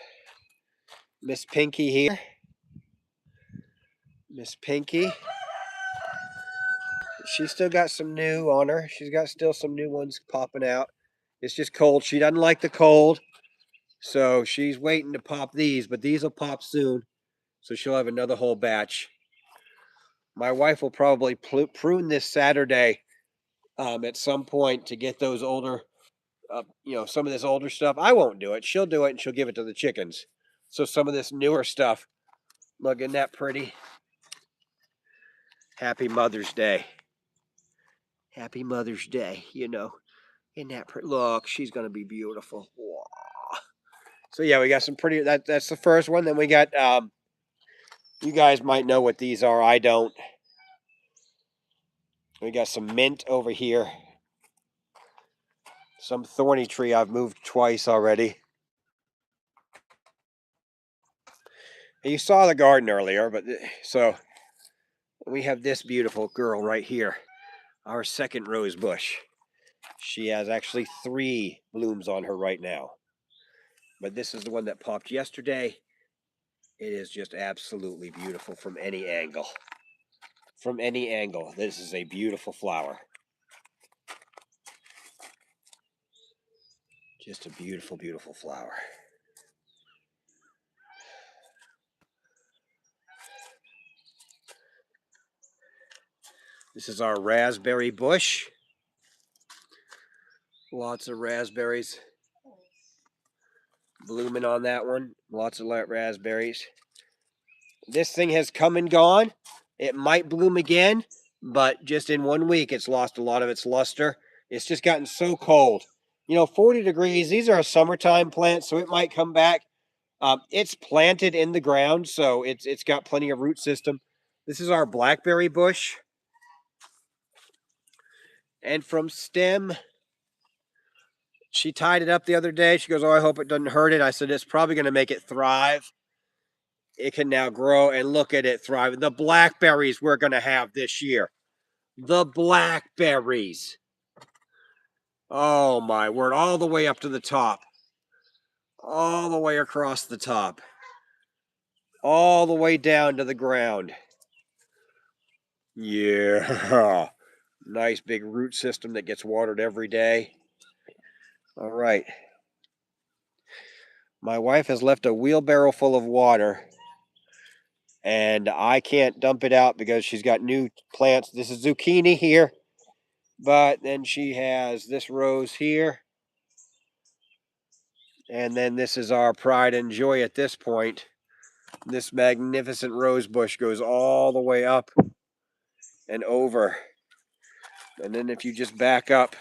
Pinky here. Miss Pinky. She's still got some new on her. She's got still some new ones popping out. It's just cold. She doesn't like the cold. So she's waiting to pop these, but these will pop soon. So she'll have another whole batch. My wife will probably prune this Saturday at some point to get those older, some of this older stuff. I won't do it. She'll do it and she'll give it to the chickens. So some of this newer stuff. Look, isn't that pretty? Happy Mother's Day. Happy Mother's Day, Isn't that pretty? Look, she's going to be beautiful. Wow. So yeah, we got some pretty, that's the first one. Then we got, you guys might know what these are. I don't. We got some mint over here. Some thorny tree I've moved twice already. And you saw the garden earlier, but so we have this beautiful girl right here. Our second rose bush. She has actually 3 blooms on her right now. But this is the one that popped yesterday. It is just absolutely beautiful from any angle. From any angle, this is a beautiful flower. Just a beautiful, beautiful flower. This is our raspberry bush. Lots of raspberries blooming on that one. Lots of raspberries. This thing has come and gone. It might bloom again. but just in 1 week, it's lost a lot of its luster. It's just gotten so cold. 40 degrees. These are a summertime plant, so it might come back. It's planted in the ground, so it's got plenty of root system. This is our blackberry bush, and from stem, she tied it up the other day. She goes, "Oh, I hope it doesn't hurt it." I said, "It's probably going to make it thrive. It can now grow, and look at it thrive. The blackberries we're going to have this year. The blackberries. Oh my word! All the way up to the top, all the way across the top, all the way down to the ground. Yeah." Nice big root system that gets watered every day. All right. My wife has left a wheelbarrow full of water, and I can't dump it out because she's got new plants. This is zucchini here, but then she has this rose here, and then this is our pride and joy at this point. This magnificent rose bush goes all the way up and over. And then if you just back up,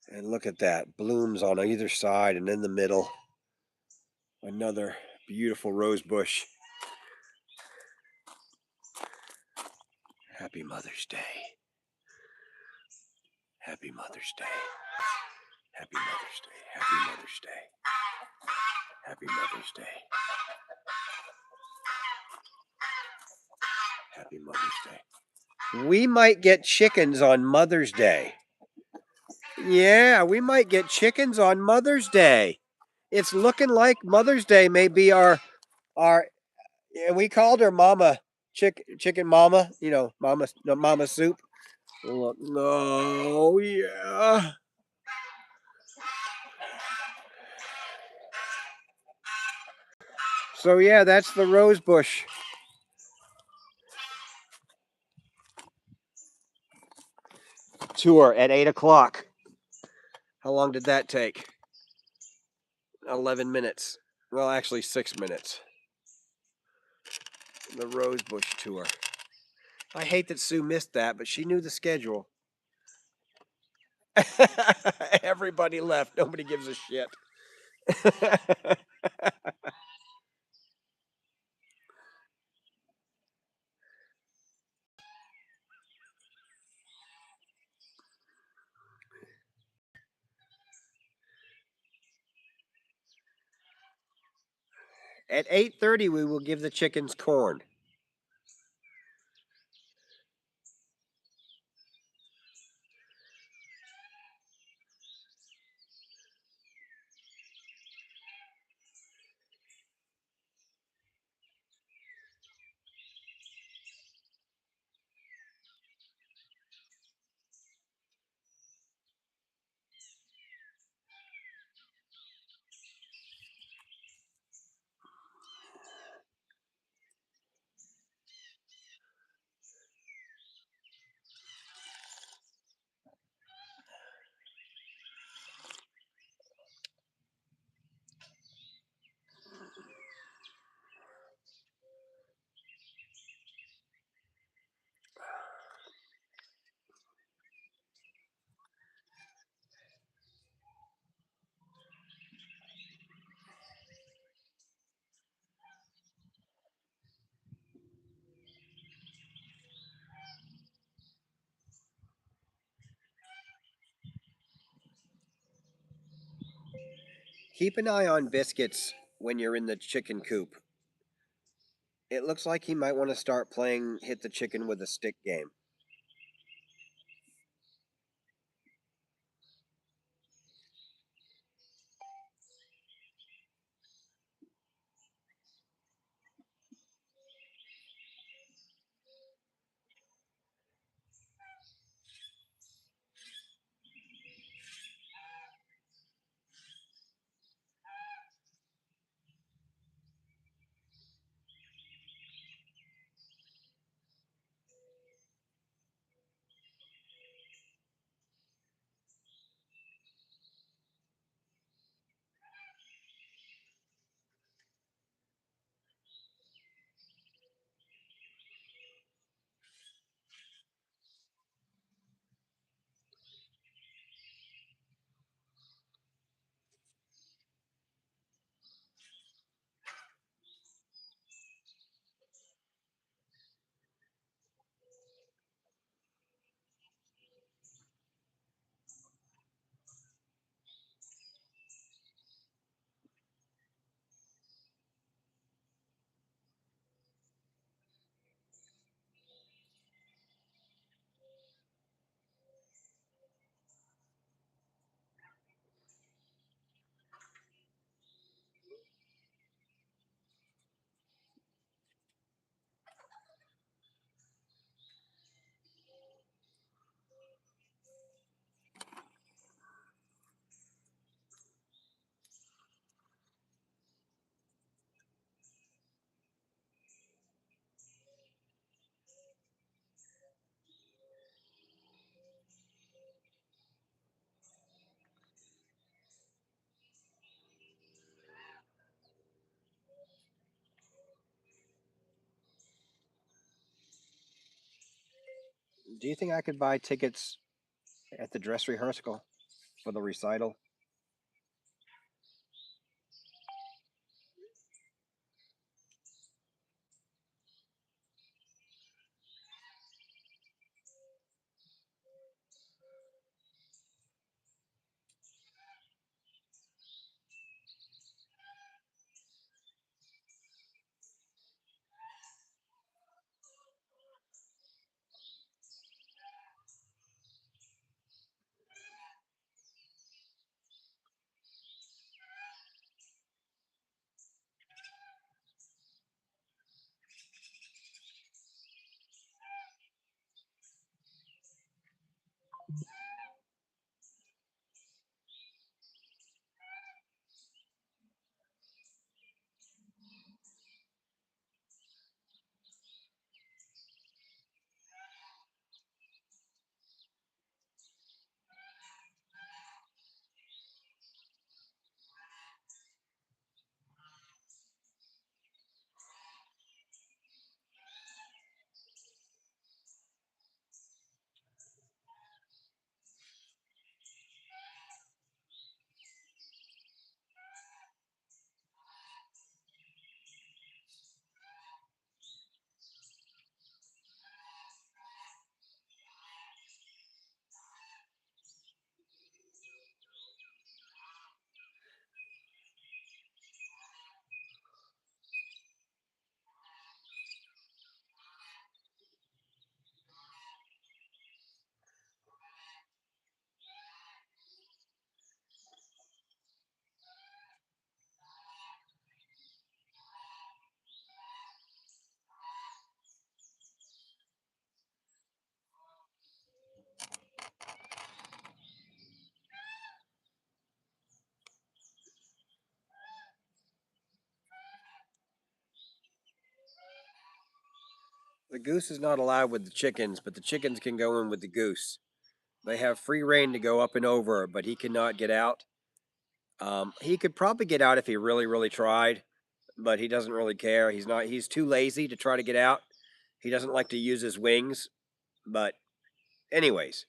and look at that, blooms on either side and in the middle. Another beautiful rose bush. Happy Mother's Day. Happy Mother's Day. Happy Mother's Day. Happy Mother's Day. Happy Mother's Day. Happy Mother's Day. We might get chickens on Mother's Day. Yeah, we might get chickens on Mother's Day. It's looking like Mother's Day may be our. Yeah, we called her Mama Chicken Mama. Mama no, Mama Soup. Look, no, yeah. So yeah, that's the rose bush tour at 8 o'clock. How long did that take? 11 minutes. Well, actually 6 minutes. The rose bush tour. I hate that Sue missed that, but she knew the schedule. Everybody left. Nobody gives a shit. At 8:30, we will give the chickens corn. Keep an eye on Biscuits when you're in the chicken coop. It looks like he might want to start playing hit the chicken with a stick game. Do you think I could buy tickets at the dress rehearsal for the recital? The goose is not allowed with the chickens, but the chickens can go in with the goose. They have free reign to go up and over, but he cannot get out. He could probably get out if he really, really tried, but he doesn't really care. He's not. He's too lazy to try to get out. He doesn't like to use his wings. But anyways,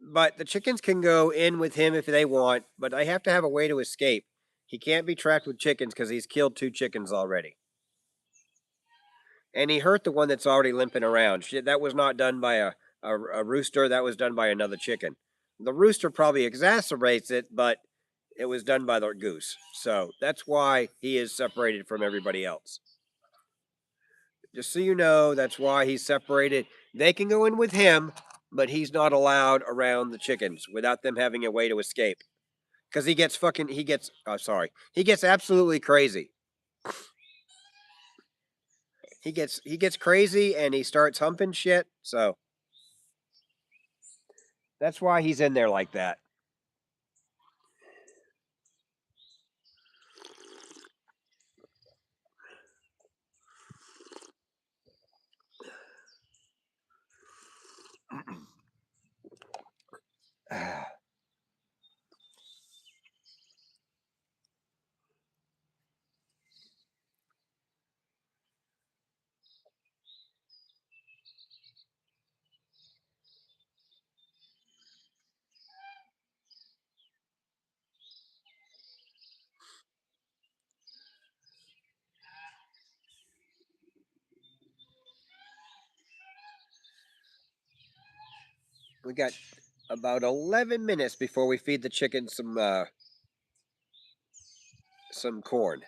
but the chickens can go in with him if they want, but I have to have a way to escape. He can't be trapped with chickens because he's killed two chickens already. And he hurt the one that's already limping around. Shit, that was not done by a rooster. That was done by another chicken. The rooster probably exacerbates it, but it was done by the goose. So that's why he is separated from everybody else. Just so you know, that's why he's separated. They can go in with him, but he's not allowed around the chickens without them having a way to escape. Because he gets fucking, he gets, sorry, he gets absolutely crazy. He gets crazy and he starts humping shit. So that's why he's in there like that. We got about 11 minutes before we feed the chickens some corn.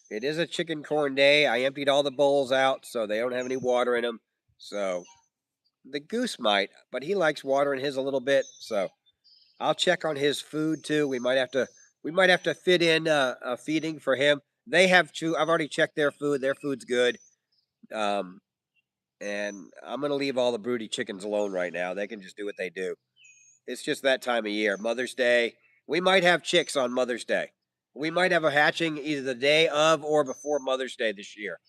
It is a chicken corn day. I emptied all the bowls out so they don't have any water in them. So the goose might, but he likes water in his a little bit. So I'll check on his food too. We might have to fit in a feeding for him. They have two. I've already checked their food. Their food's good. Um, and I'm gonna leave all the broody chickens alone right now. They can just do what they do. It's just that time of year. Mother's Day. We might have chicks on Mother's Day. We might have a hatching either the day of or before Mother's Day this year,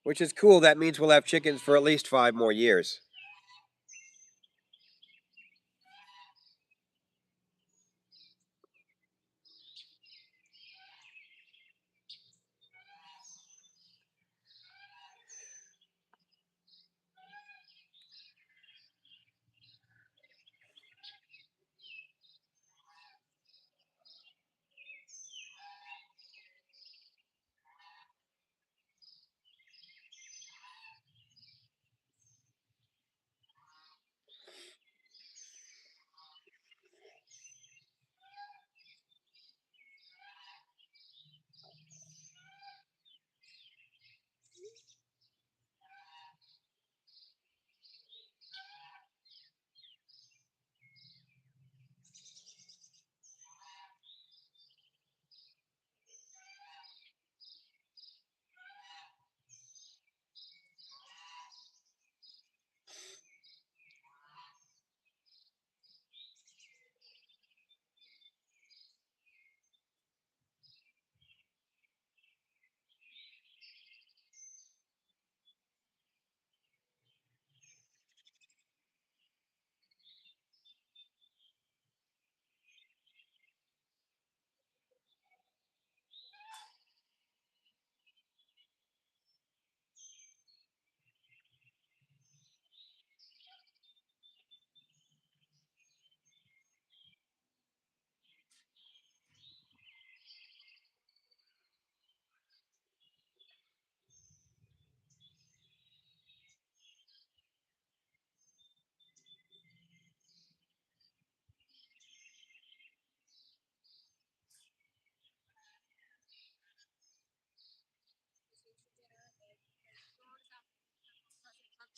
which is cool. That means we'll have chickens for at least 5 more years.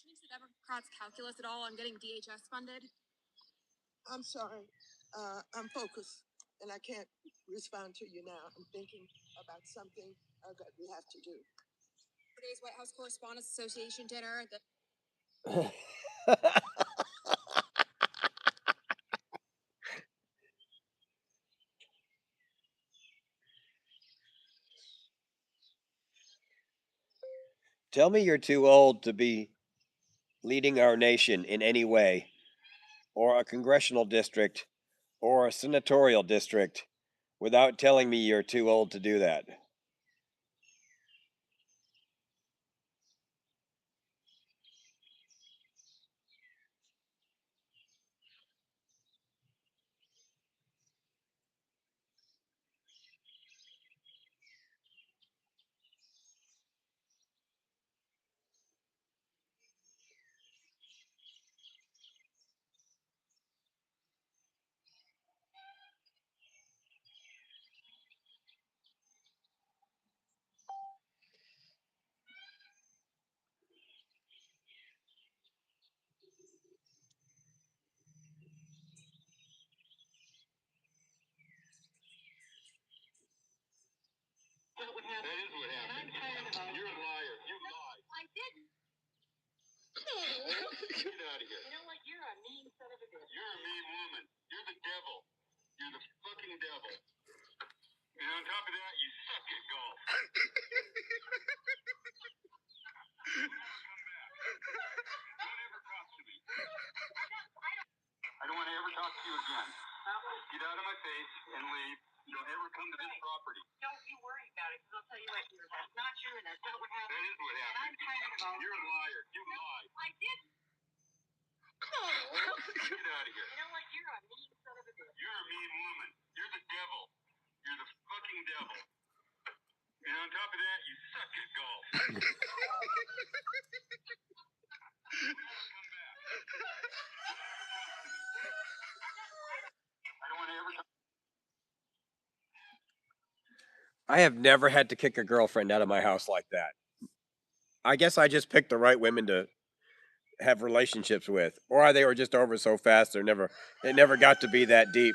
speaks to Democrats' calculus at all on getting DHS funded? I'm sorry. I'm focused and I can't respond to you now. I'm thinking about something that we have to do. Today's White House Correspondents Association dinner. Tell me you're too old to be leading our nation in any way, or a congressional district, or a senatorial district, without telling me you're too old to do that. That is what happened. You're a liar. You lied. I didn't. Get out of here. You know what? You're a mean son of a bitch. You're a mean woman. You're the devil. You're the fucking devil. And on top of that, you suck at golf. Come back. Don't ever talk to me. I don't want to ever talk to you again. Get out of my face and leave. Don't ever come to this property. Don't you worry about it, because I'll tell you what, that's not true, and that's not what happened. That is what happened. And I'm tired of all. You're a liar. You lied. I didn't. Get out of here. You know what? You're a mean son of a bitch. You're a mean woman. You're the devil. You're the fucking devil. And on top of that, you suck at golf. Come back. I don't want to ever talk. I have never had to kick a girlfriend out of my house like that. I guess I just picked the right women to have relationships with, or they were just over so fast it never got to be that deep.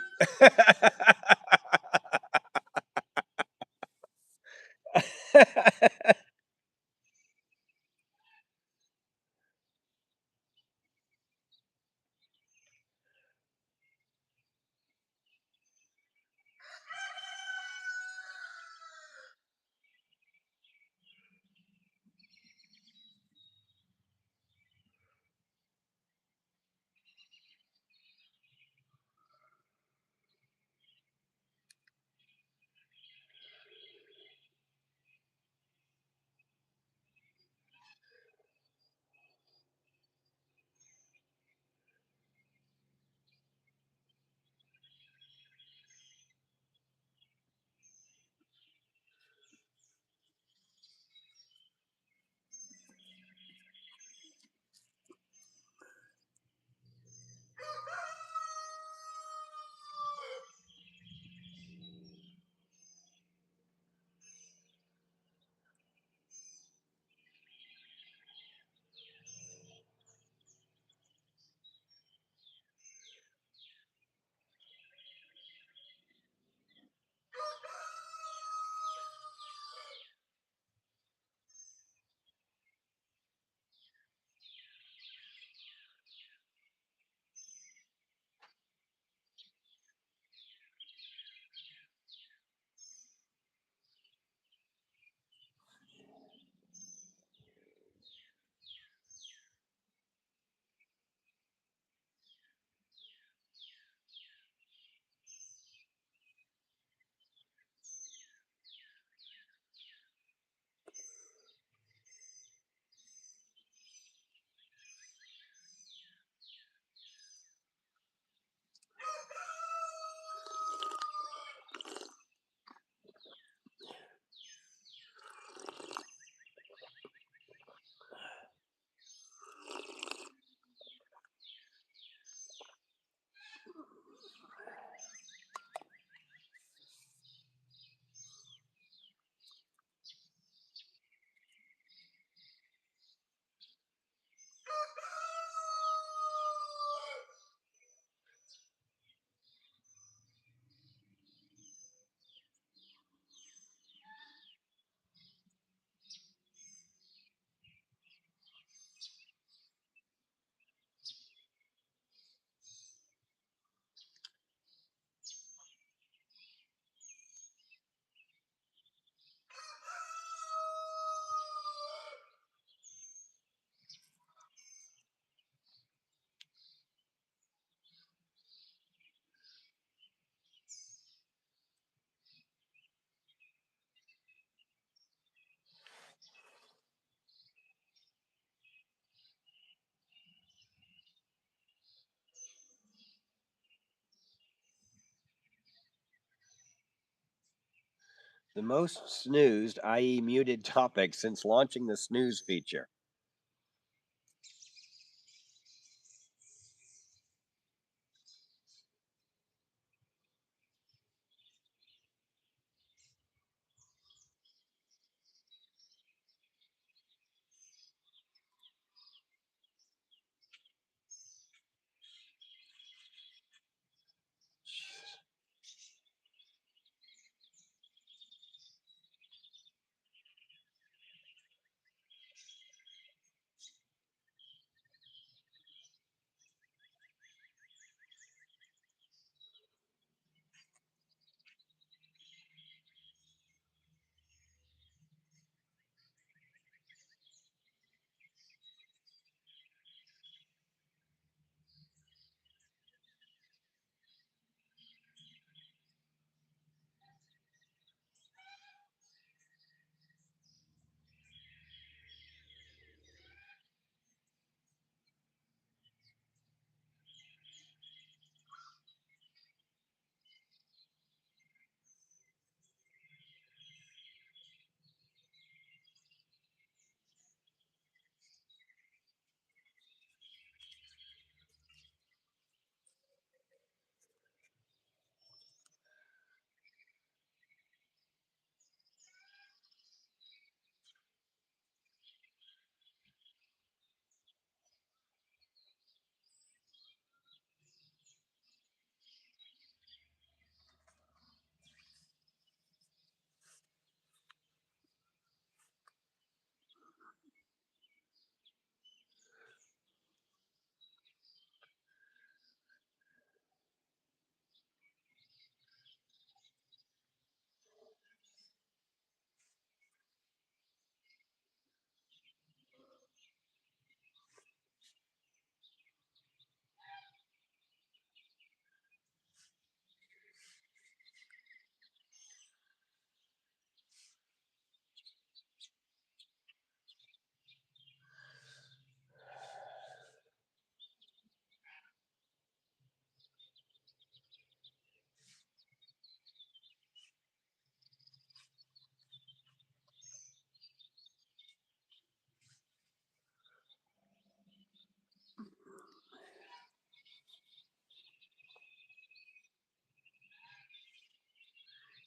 The most snoozed, i.e., muted topic since launching the snooze feature.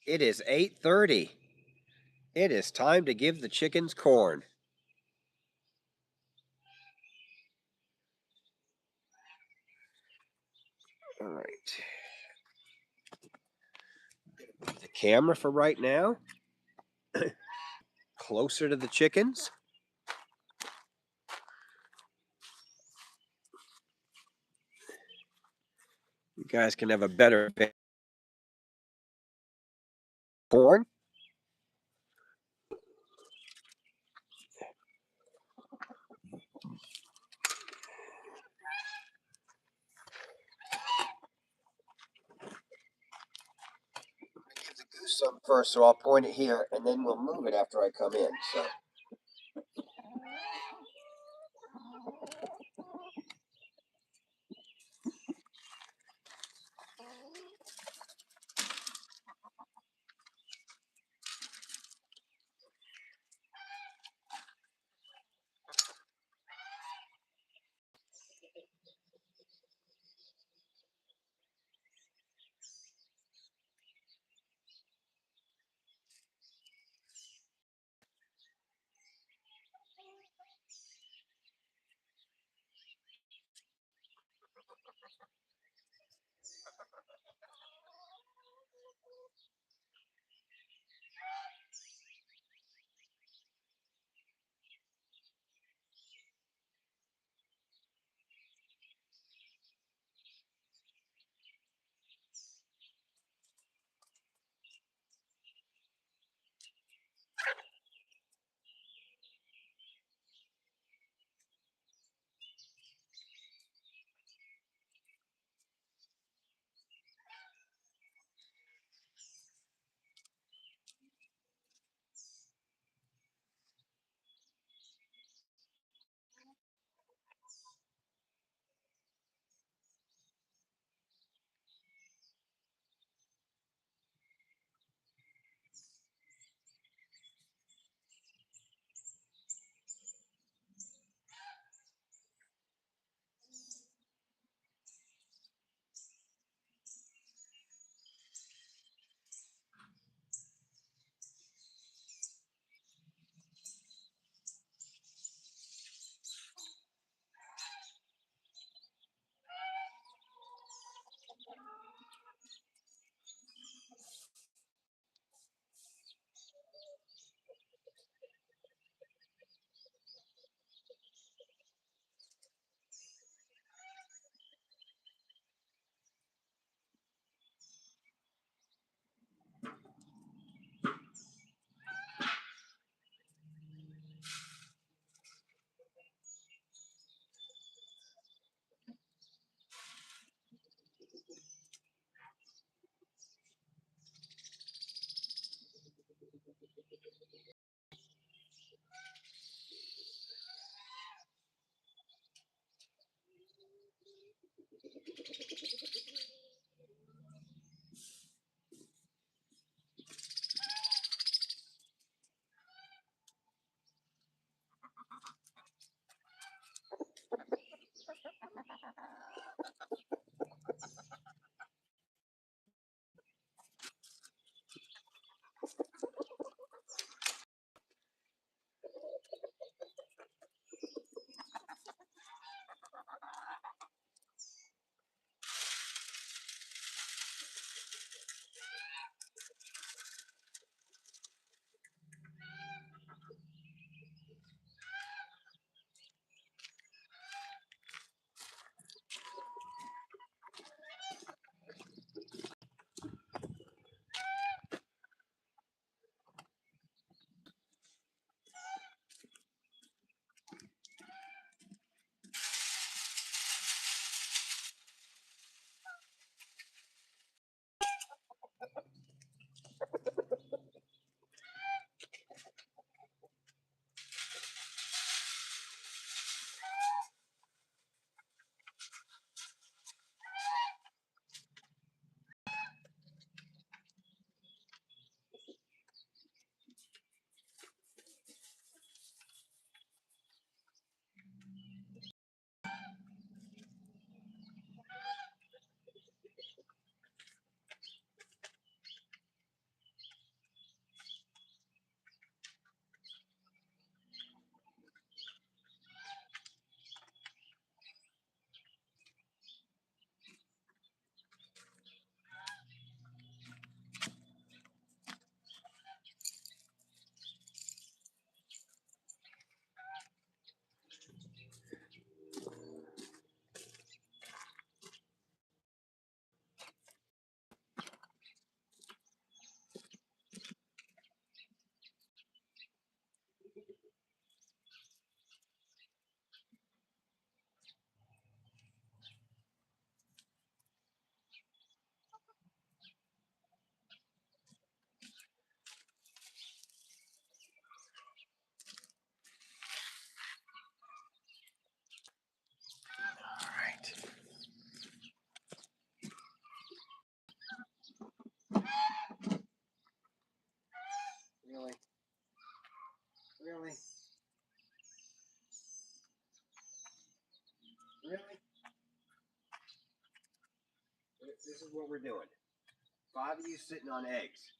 It is 8:30. It is time to give the chickens corn. All right. Move the camera for right now. Closer to the chickens. You guys can have a better corn. Give the goose some first, so I'll point it here, and then we'll move it after I come in. So. Really? Really? This is what we're doing. 5 of you sitting on eggs.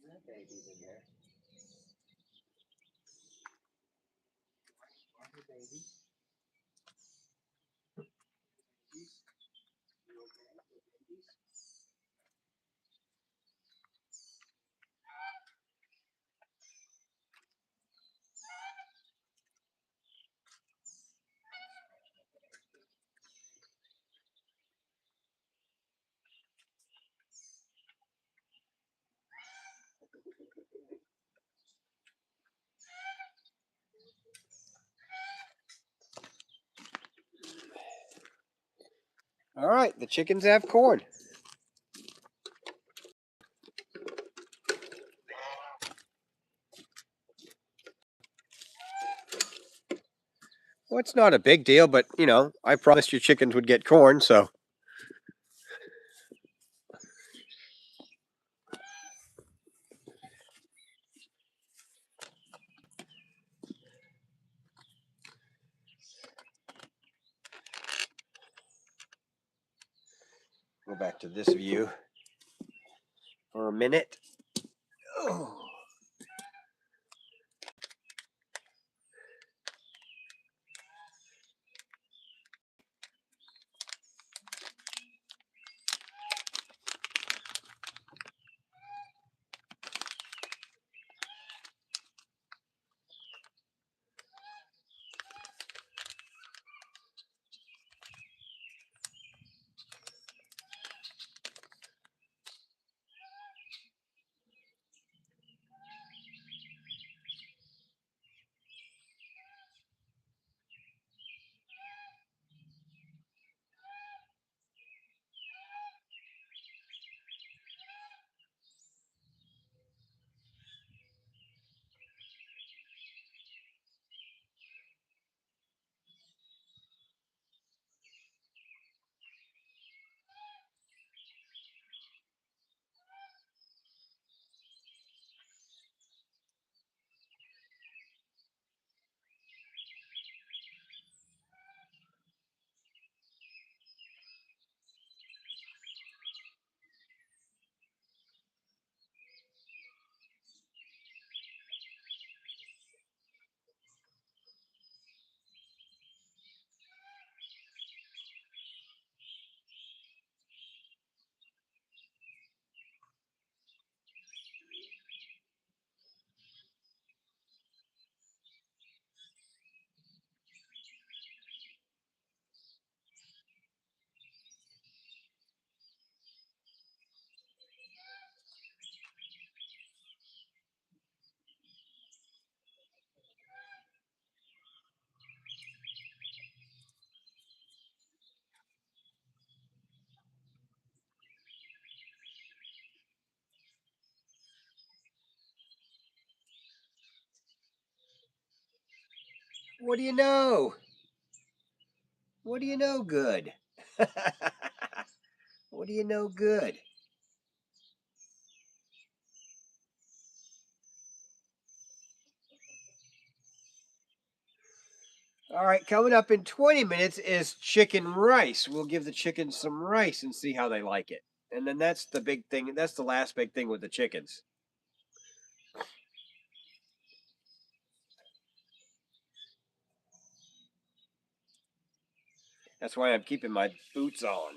That baby's in there. Why are babies? Babies? You okay with babies? All right, the chickens have corn. Well, it's not a big deal, but I promised your chickens would get corn, so go back to this view for a minute. Oh. What do you know? What do you know good? What do you know good? All right, coming up in 20 minutes is chicken rice. We'll give the chickens some rice and see how they like it. And then that's the big thing. That's the last big thing with the chickens. That's why I'm keeping my boots on.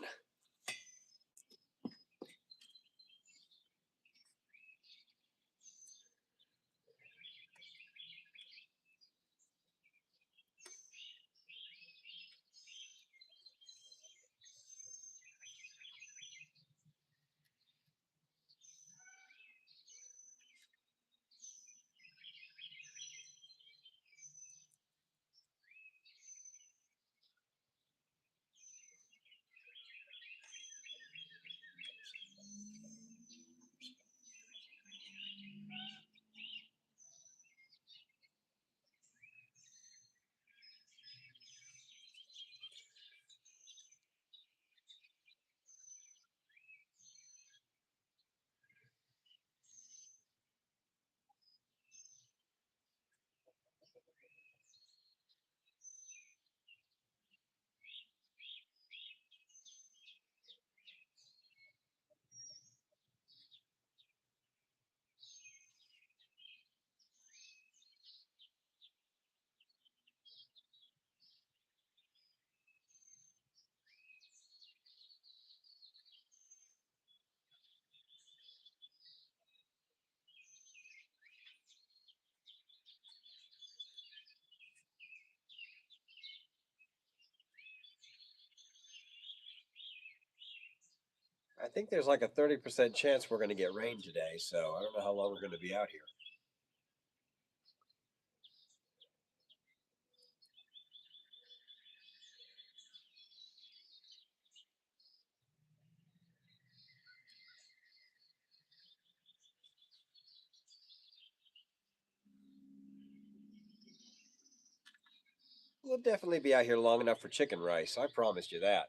think there's like a 30% chance we're going to get rain today, so I don't know how long we're going to be out here. We'll definitely be out here long enough for chicken rice. I promised you that.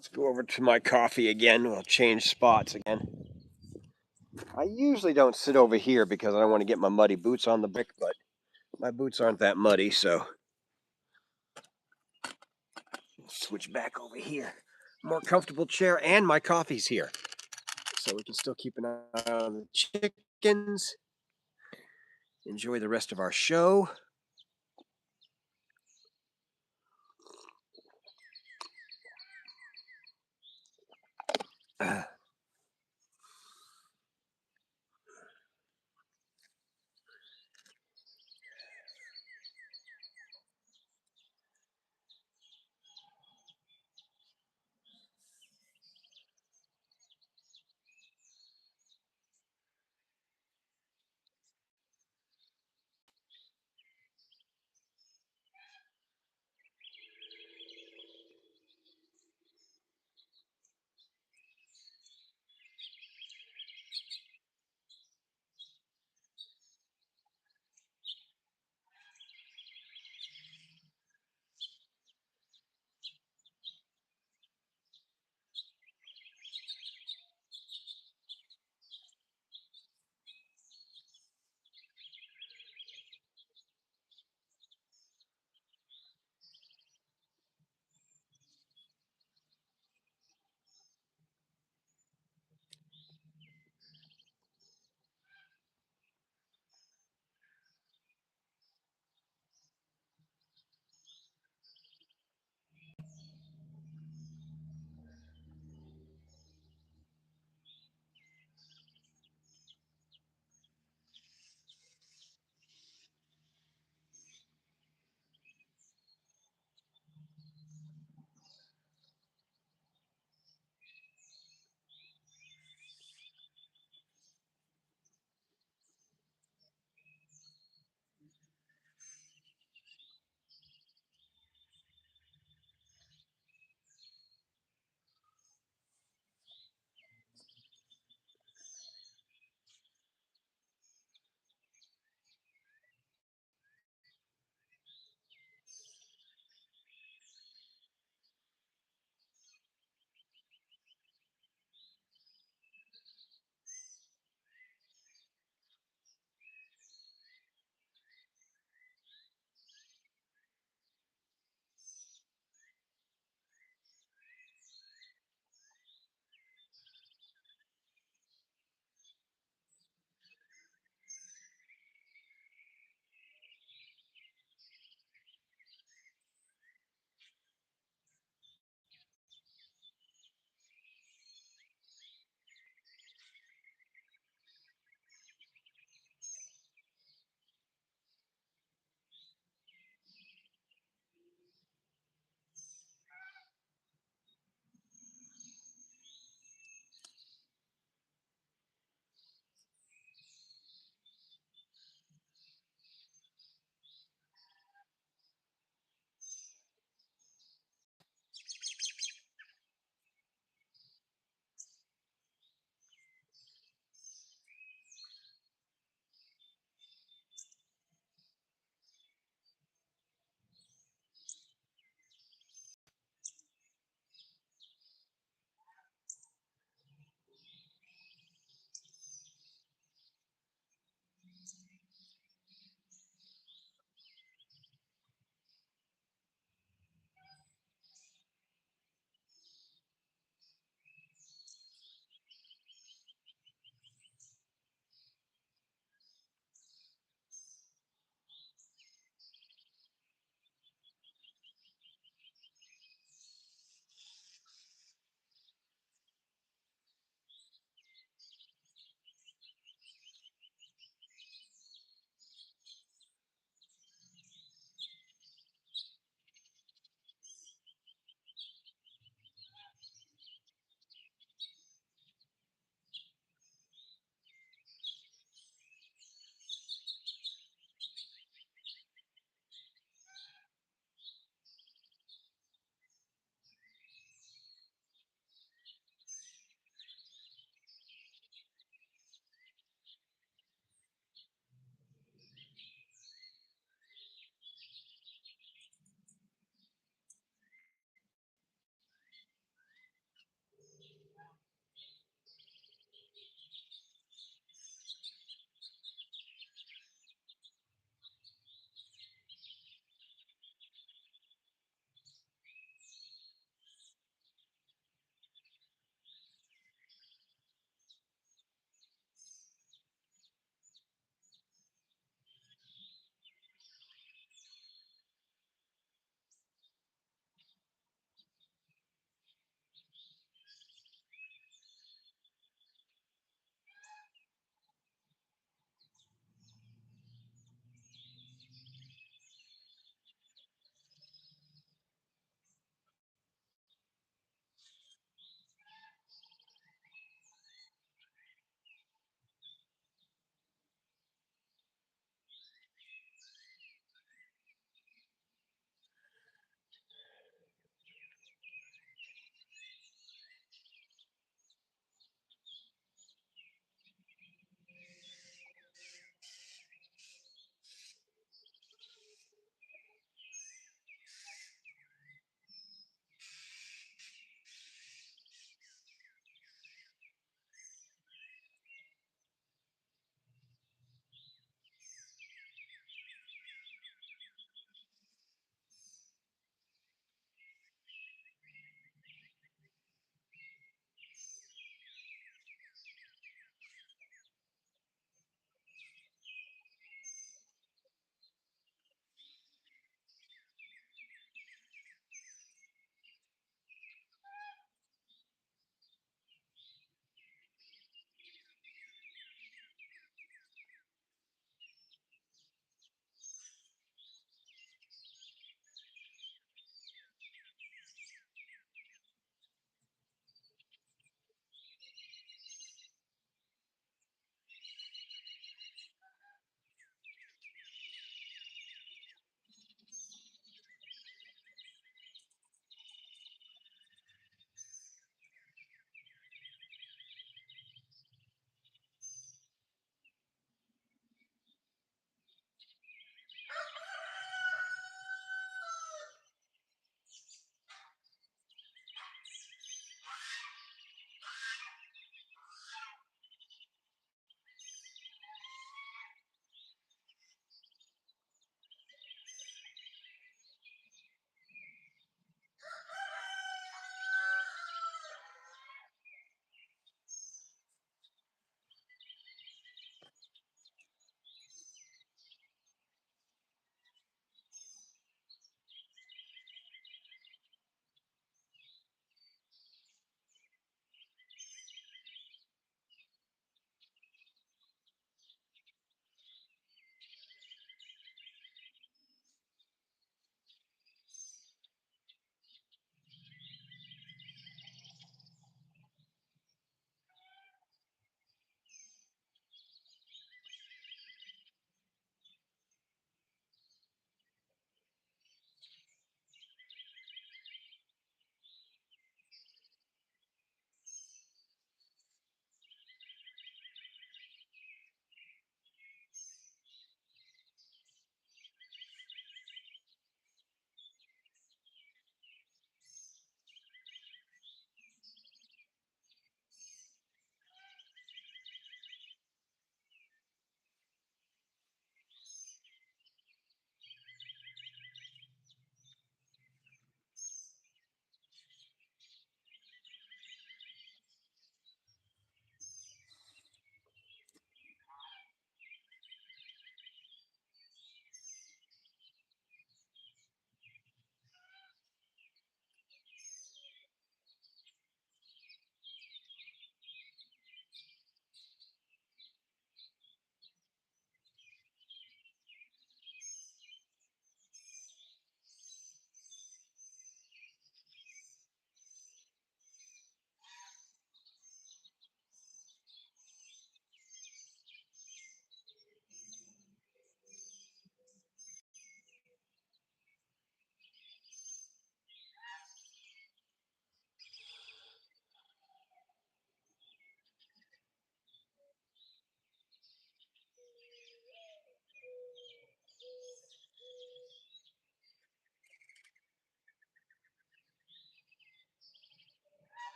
Let's go over to my coffee again. We'll change spots again. I usually don't sit over here because I don't want to get my muddy boots on the brick, but my boots aren't that muddy, so switch back over here. More comfortable chair, and my coffee's here. So we can still keep an eye on the chickens. Enjoy the rest of our show.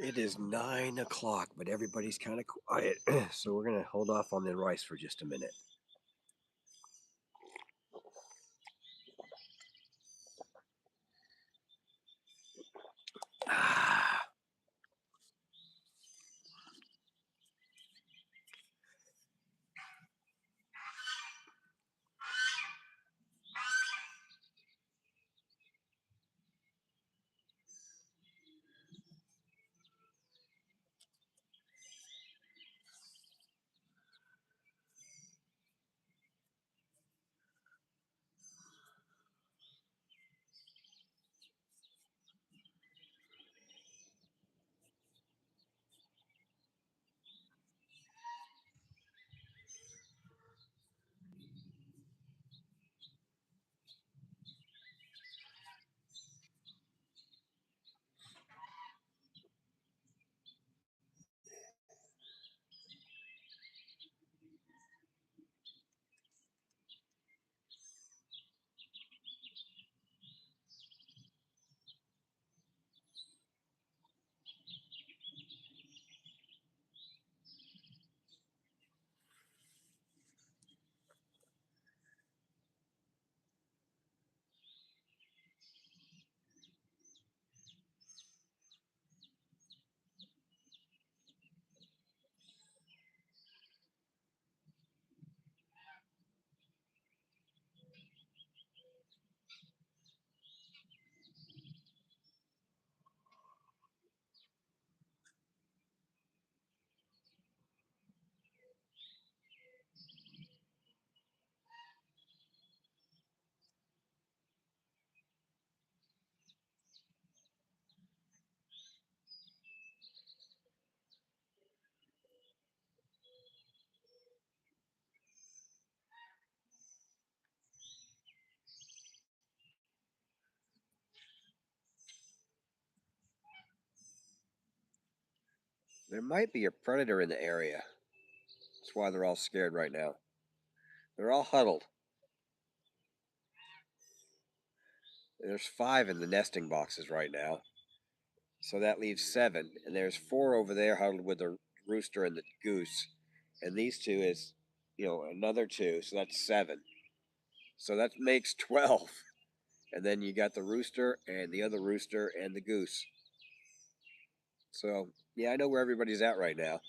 It is 9 o'clock, but everybody's kind of quiet. So we're going to hold off on the rice for just a minute. Ah. There might be a predator in the area. That's why they're all scared right now. They're all huddled. There's 5 in the nesting boxes right now. So that leaves 7. And there's 4 over there huddled with the rooster and the goose. And these 2 is, another 2. So that's 7. So that makes 12. And then you got the rooster and the other rooster and the goose. So, yeah, I know where everybody's at right now.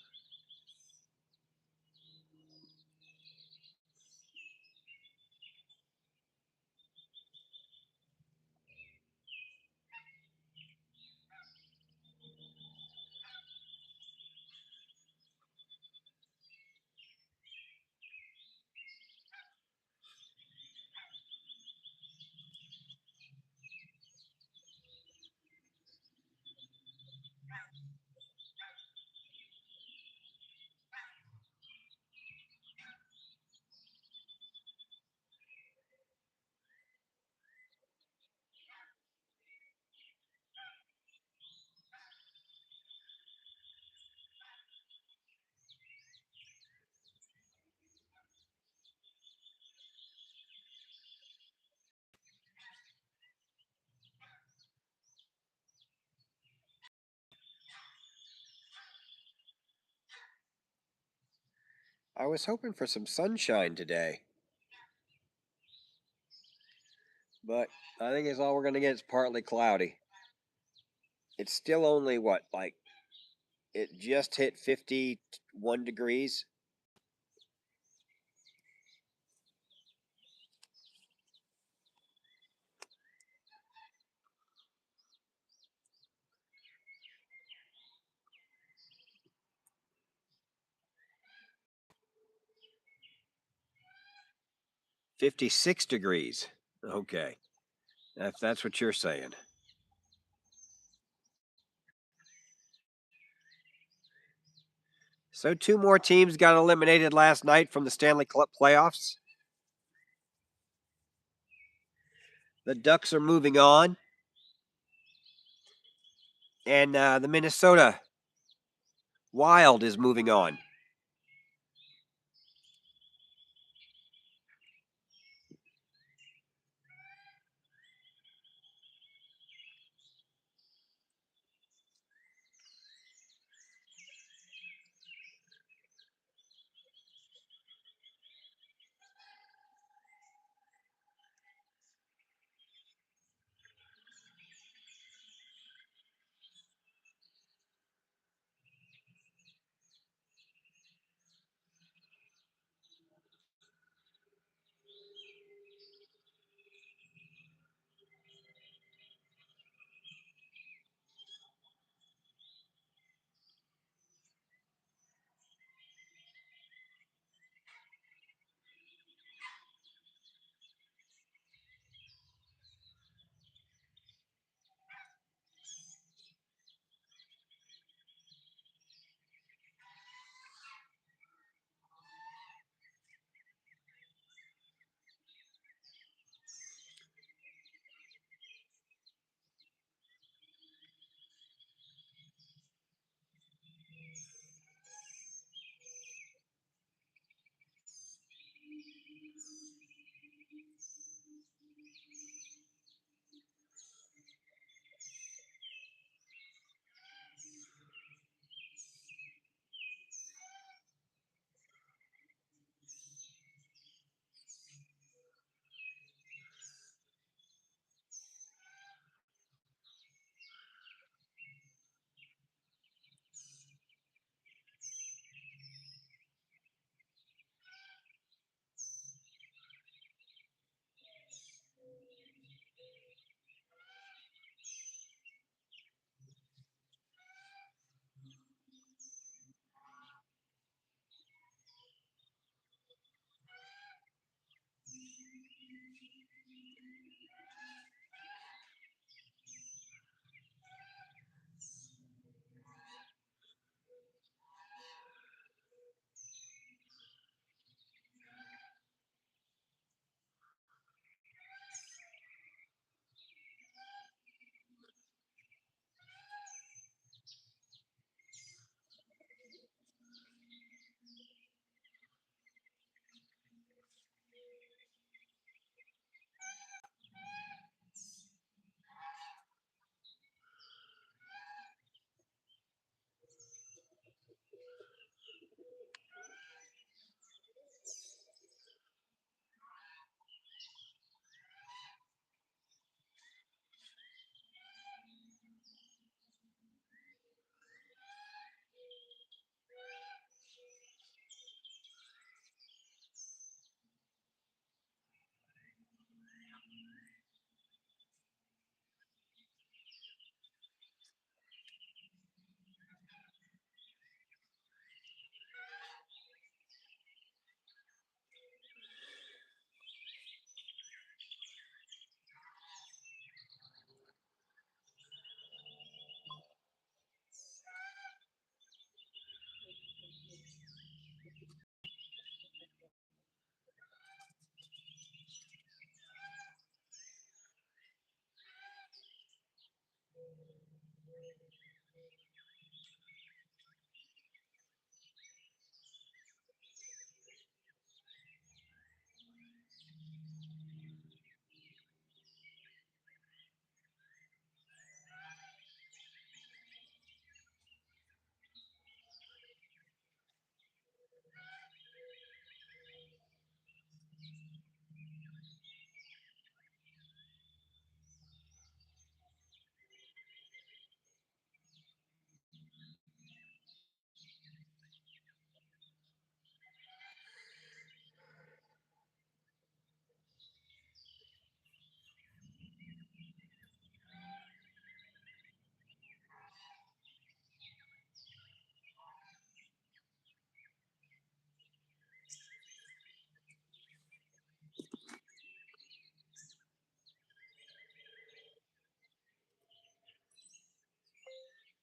I was hoping for some sunshine today. But I think it's all we're going to get is partly cloudy. It's still only what, like, it just hit 51 degrees. $56. Okay. If that's what you're saying. So 2 more teams got eliminated last night from the Stanley Cup playoffs. The Ducks are moving on. And the Minnesota Wild is moving on.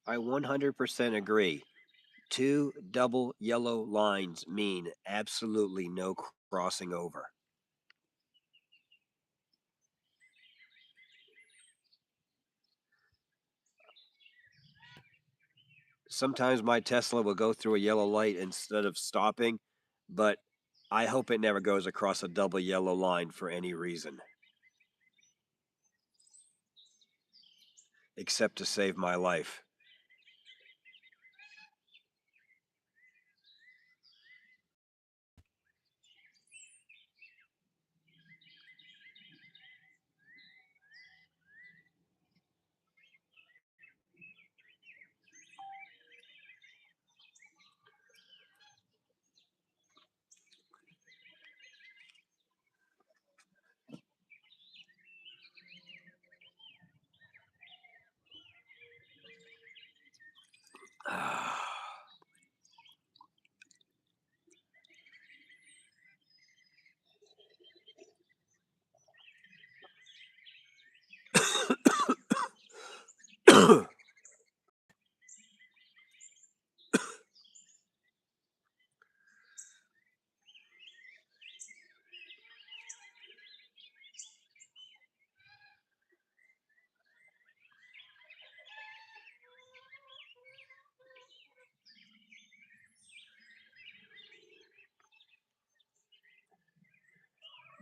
I 100% agree. Two double yellow lines mean absolutely no crossing over. Sometimes my Tesla will go through a yellow light instead of stopping, but I hope it never goes across a double yellow line for any reason, except to save my life.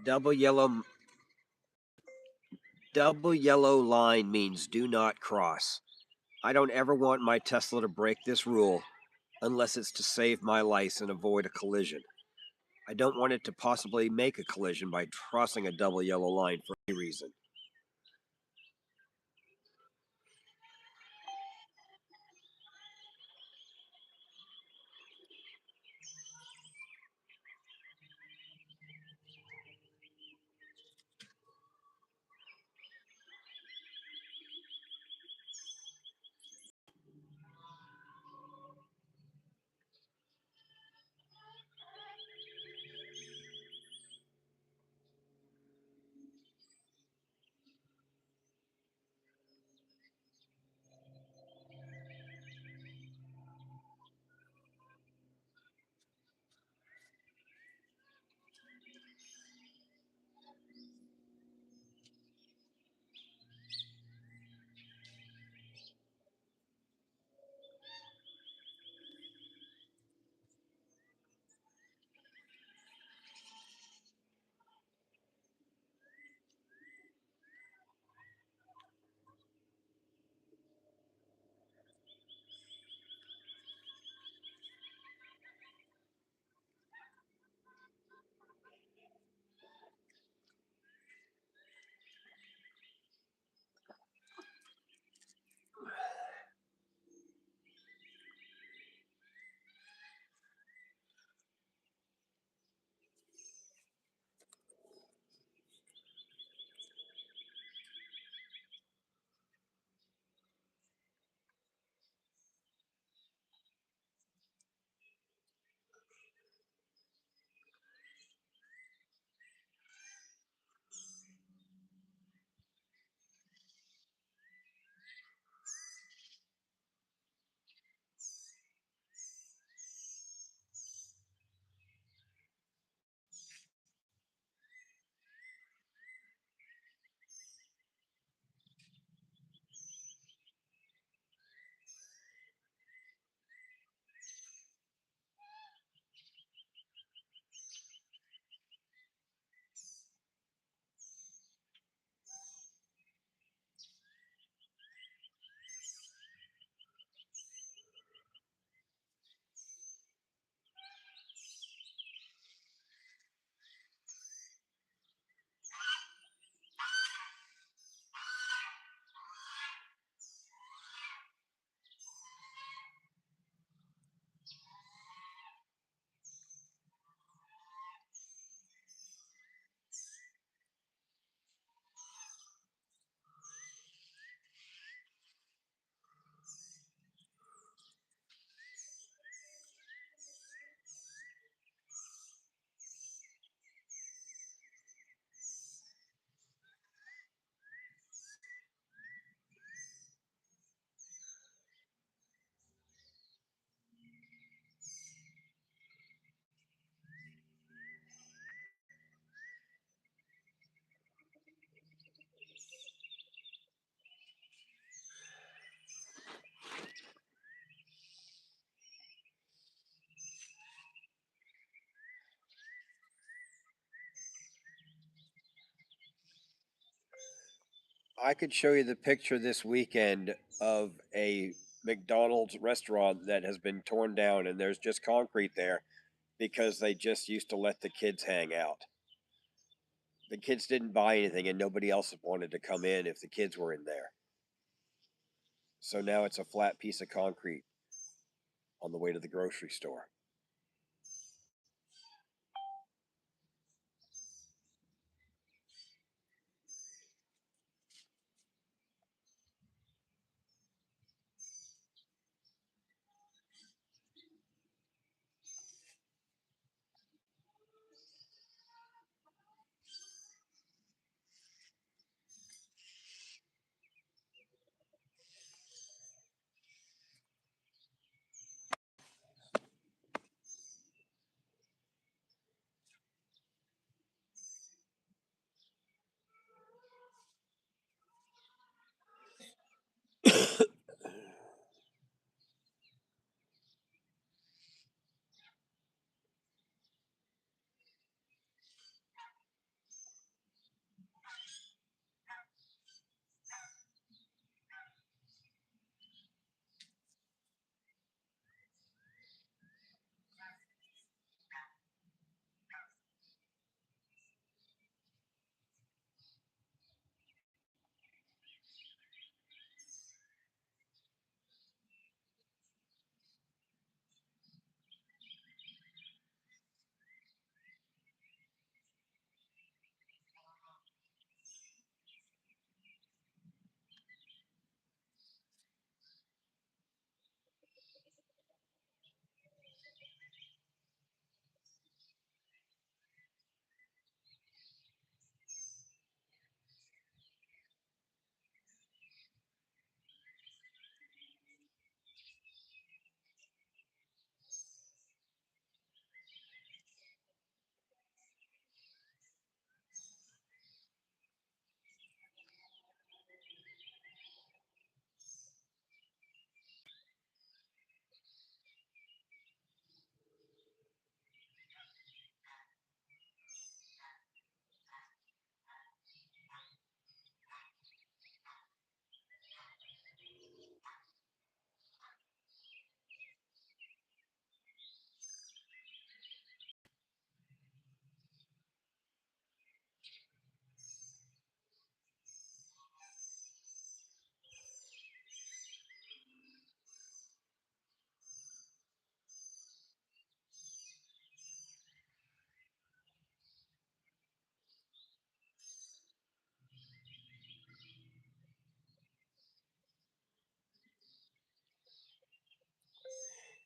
Double yellow double yellow line means do not cross. I don't ever want my Tesla to break this rule unless it's to save my life and avoid a collision. I don't want it to possibly make a collision by crossing a double yellow line for any reason. I could show you the picture this weekend of a McDonald's restaurant that has been torn down and there's just concrete there because they just used to let the kids hang out. The kids didn't buy anything and nobody else wanted to come in if the kids were in there. So now it's a flat piece of concrete on the way to the grocery store.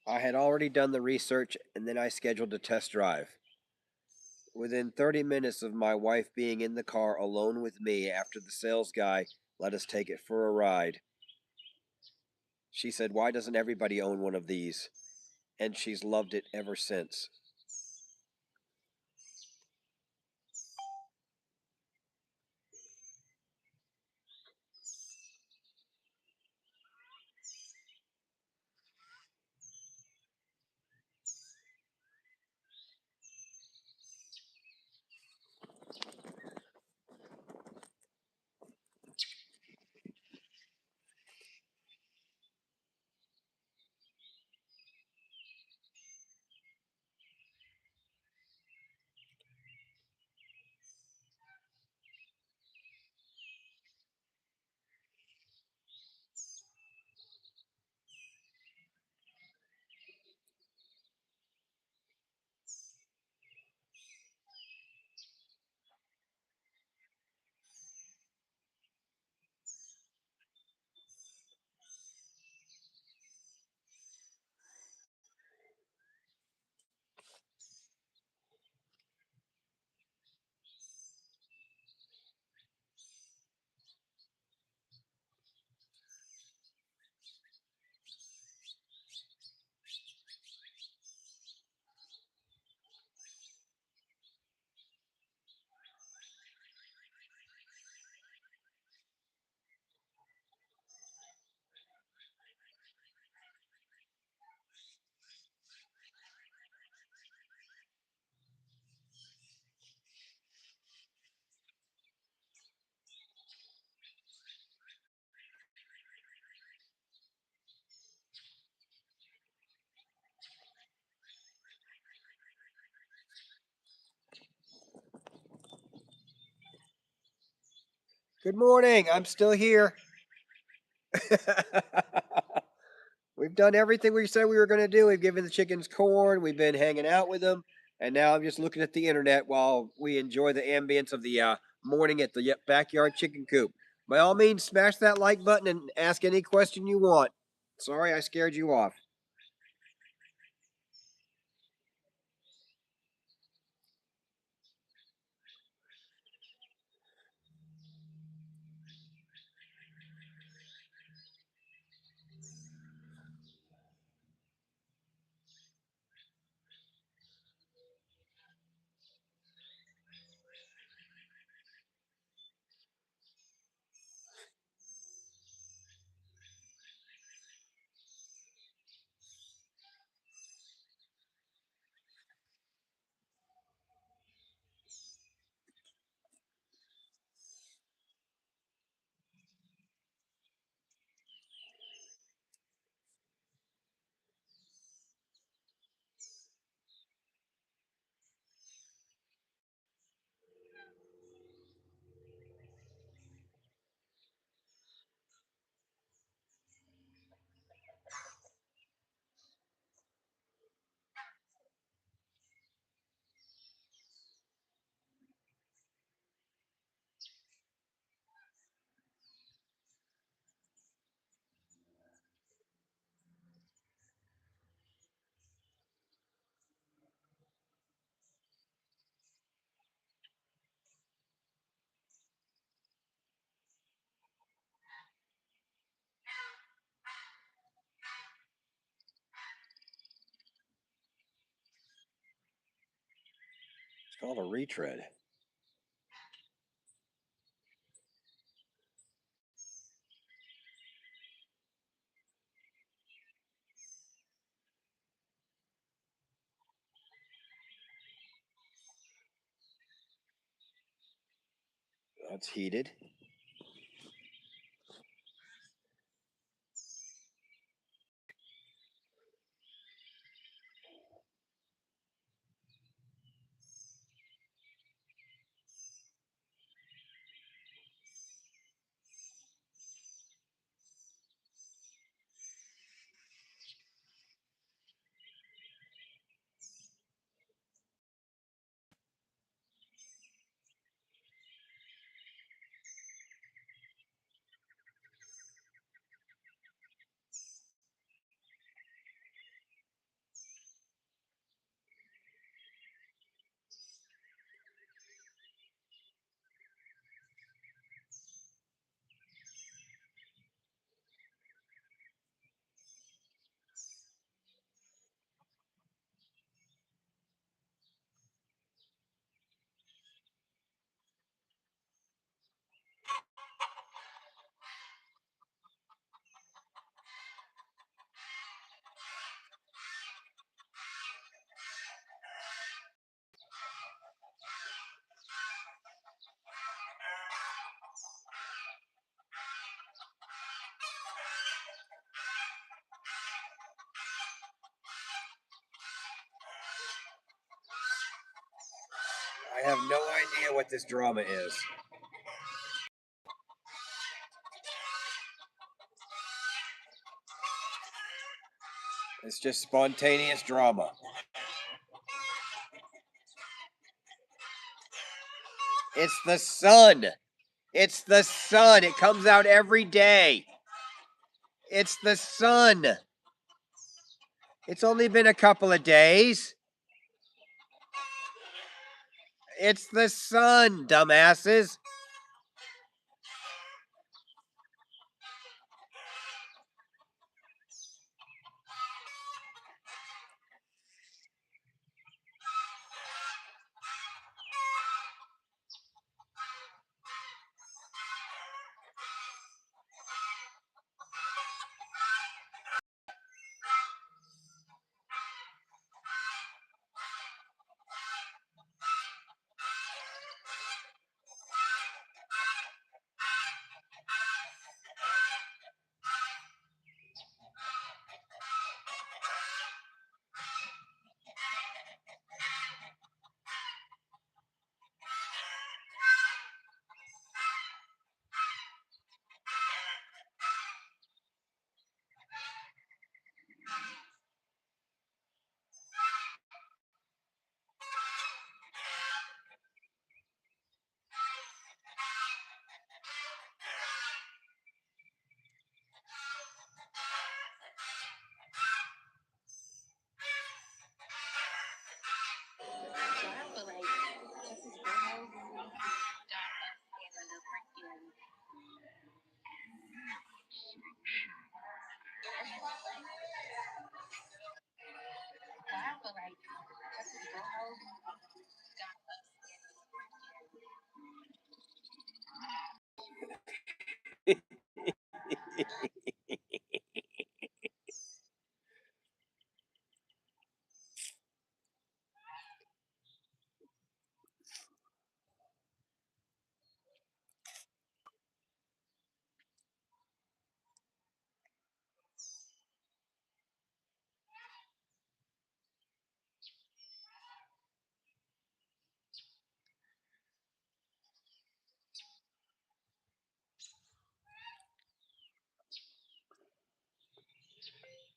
I had already done the research and then I scheduled a test drive. Within 30 minutes of my wife being in the car alone with me after the sales guy let us take it for a ride, she said, "Why doesn't everybody own one of these?" And she's loved it ever since. Good morning. I'm still here. We've done everything we said we were going to do. We've given the chickens corn. We've been hanging out with them. And now I'm just looking at the internet while we enjoy the ambience of the morning at the backyard chicken coop. By all means, smash that like button and ask any question you want. Sorry I scared you off. It's called a retread. That's heated. I have no idea what this drama is. It's just spontaneous drama. It's the sun. It's the sun. It comes out every day. It's the sun. It's only been a couple of days. It's the sun, dumbasses.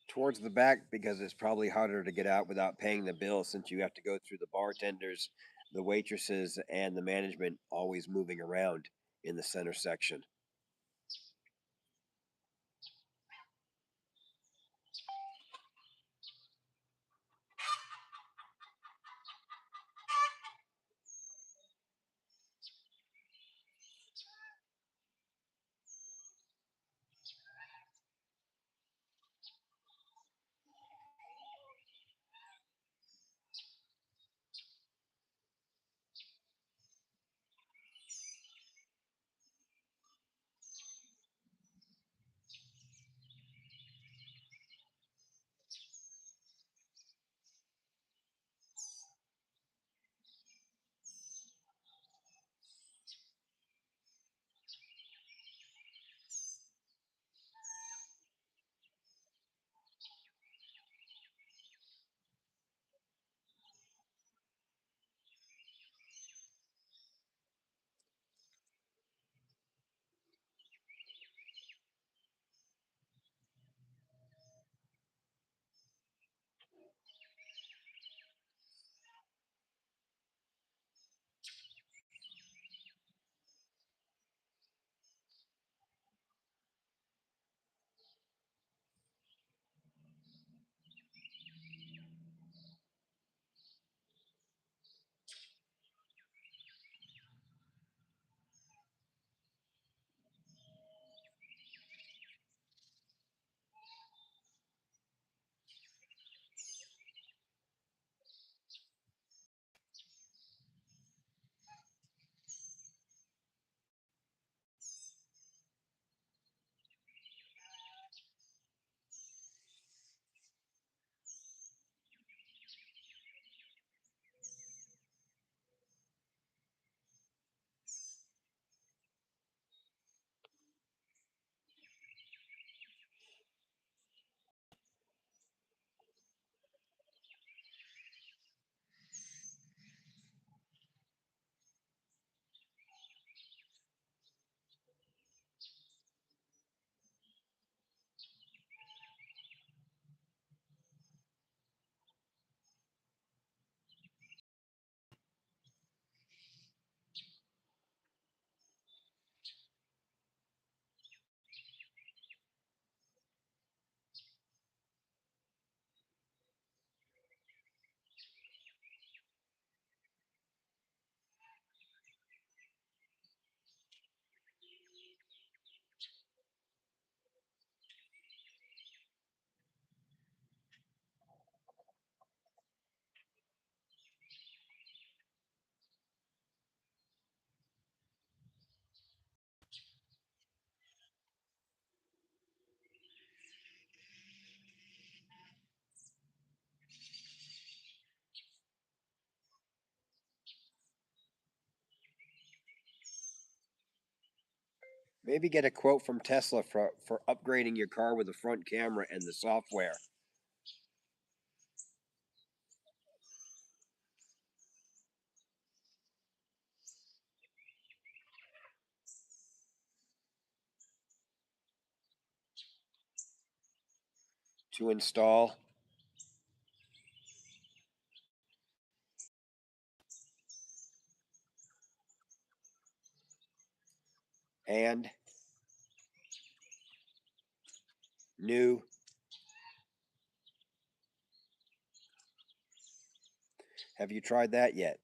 Towards the back because it's probably harder to get out without paying the bill since you have to go through the bartenders, the waitresses, and the management always moving around in the center section. Maybe get a quote from Tesla for upgrading your car with the front camera and the software. To install. And new. Have you tried that yet?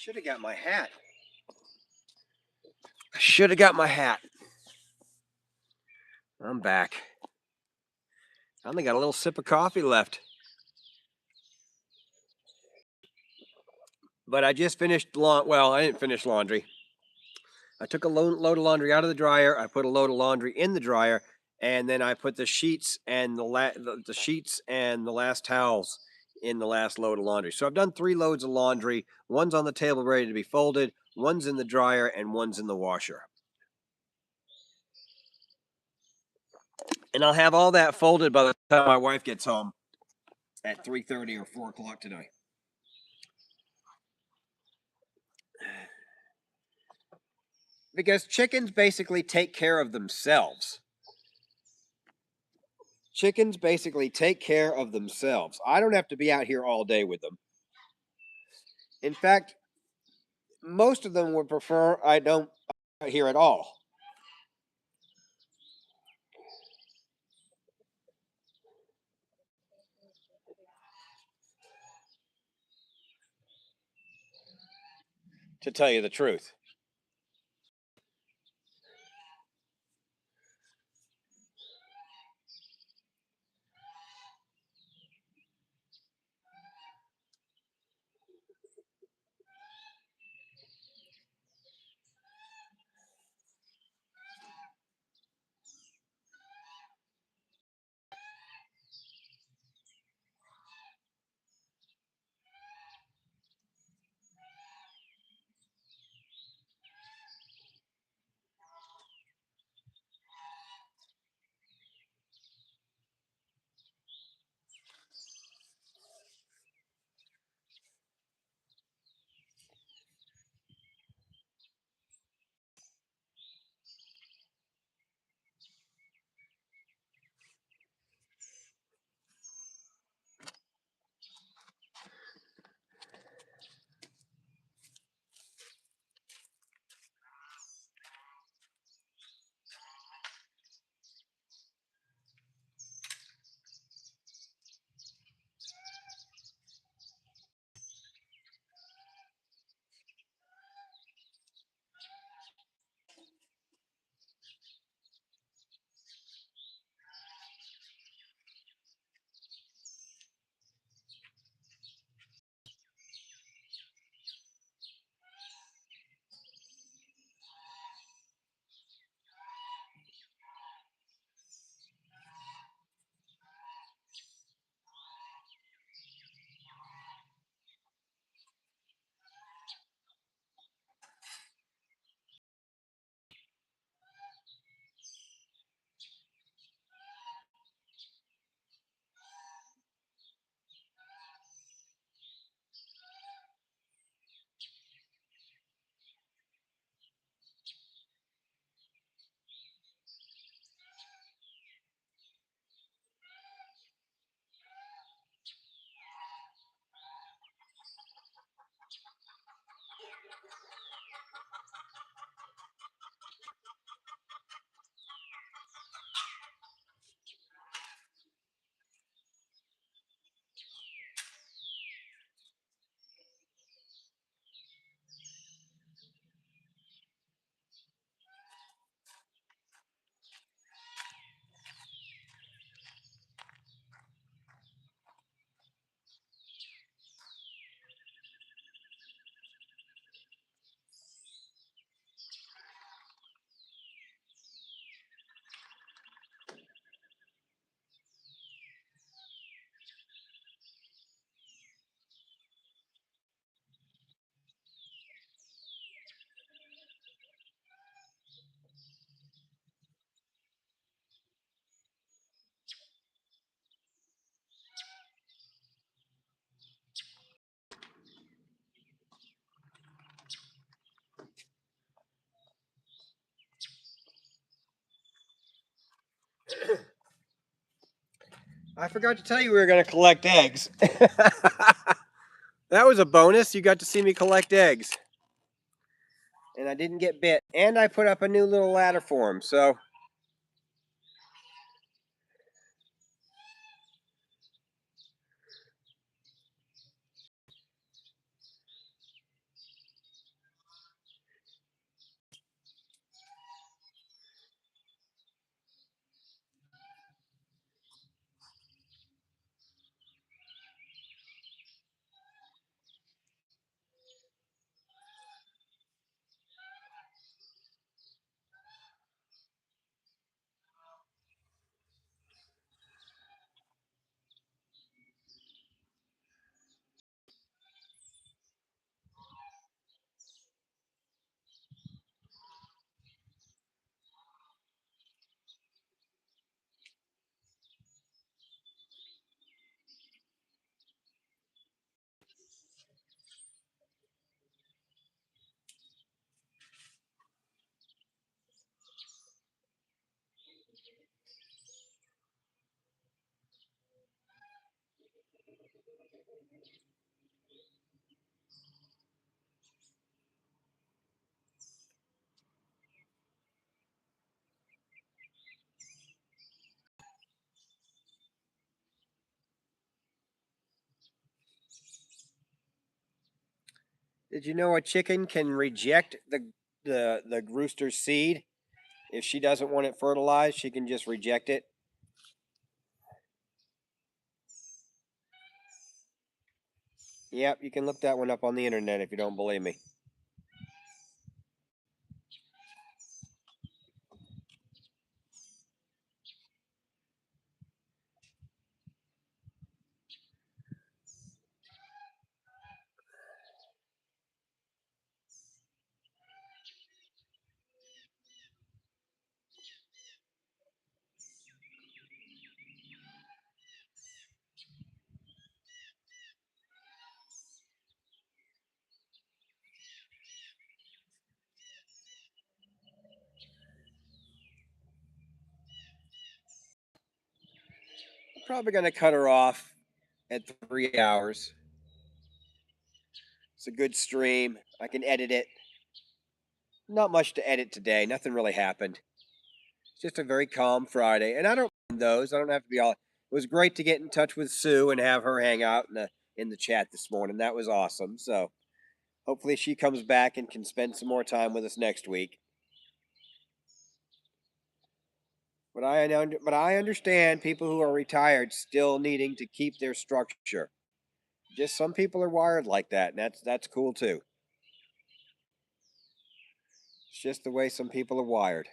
should have got my hat. I should have got my hat. I'm back. I only got a little sip of coffee left. But I just finished well, I didn't finish laundry. I took a load of laundry out of the dryer. I put a load of laundry in the dryer, and then I put the sheets and the sheets and the last towels in the last load of laundry. So I've done 3 loads of laundry. One's on the table ready to be folded, one's in the dryer, and one's in the washer. And I'll have all that folded by the time my wife gets home at 3:30 or 4 o'clock tonight. Because chickens basically take care of themselves. Chickens basically take care of themselves. I don't have to be out here all day with them. In fact, most of them would prefer I don't out here at all. To tell you the truth. I forgot to tell you we were going to collect eggs. That was a bonus. You got to see me collect eggs. And I didn't get bit. And I put up a new little ladder for him. So Did you know a chicken can reject the rooster's seed? If she doesn't want it fertilized, she can just reject it. Yep, you can look that one up on the internet if you don't believe me. Probably going to cut her off at 3 hours. It's a good stream. I can edit it. Not much to edit today. Nothing really happened. It's just a very calm Friday, and I don't mind those. I don't have to be all. It was great to get in touch with Sue and have her hang out in the chat this morning. That was awesome. So hopefully she comes back and can spend some more time with us next week. But I understand people who are retired still needing to keep their structure. Just some people are wired like that, and that's cool too. It's just the way some people are wired.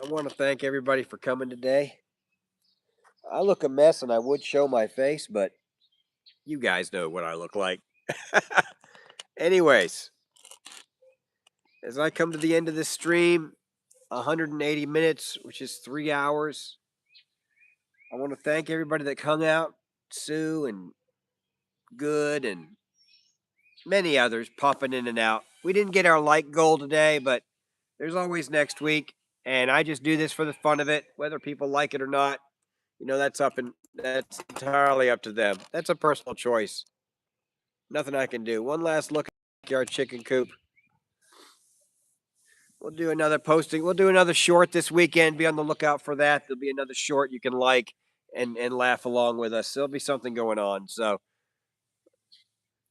I want to thank everybody for coming today. I look a mess and I would show my face, but you guys know what I look like. Anyways, as I come to the end of this stream, 180 minutes, which is 3 hours, I want to thank everybody that hung out, Sue and Good and many others popping in and out. We didn't get our like goal today, but there's always next week. And I just do this for the fun of it, whether people like it or not. That's entirely up to them. That's a personal choice. Nothing I can do. One last look at our chicken coop. We'll do another posting. We'll do another short this weekend. Be on the lookout for that. There'll be another short you can like and laugh along with us. There'll be something going on. So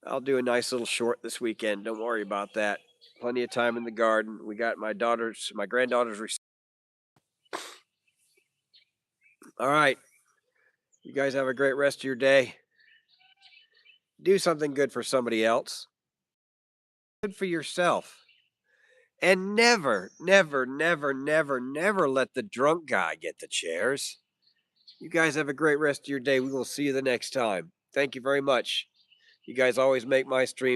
I'll do a nice little short this weekend. Don't worry about that. Plenty of time in the garden. We got my granddaughter's. All right. You guys have a great rest of your day. Do something good for somebody else. Good for yourself. And never, never, never, never, never let the drunk guy get the chairs. You guys have a great rest of your day. We will see you the next time. Thank you very much. You guys always make my stream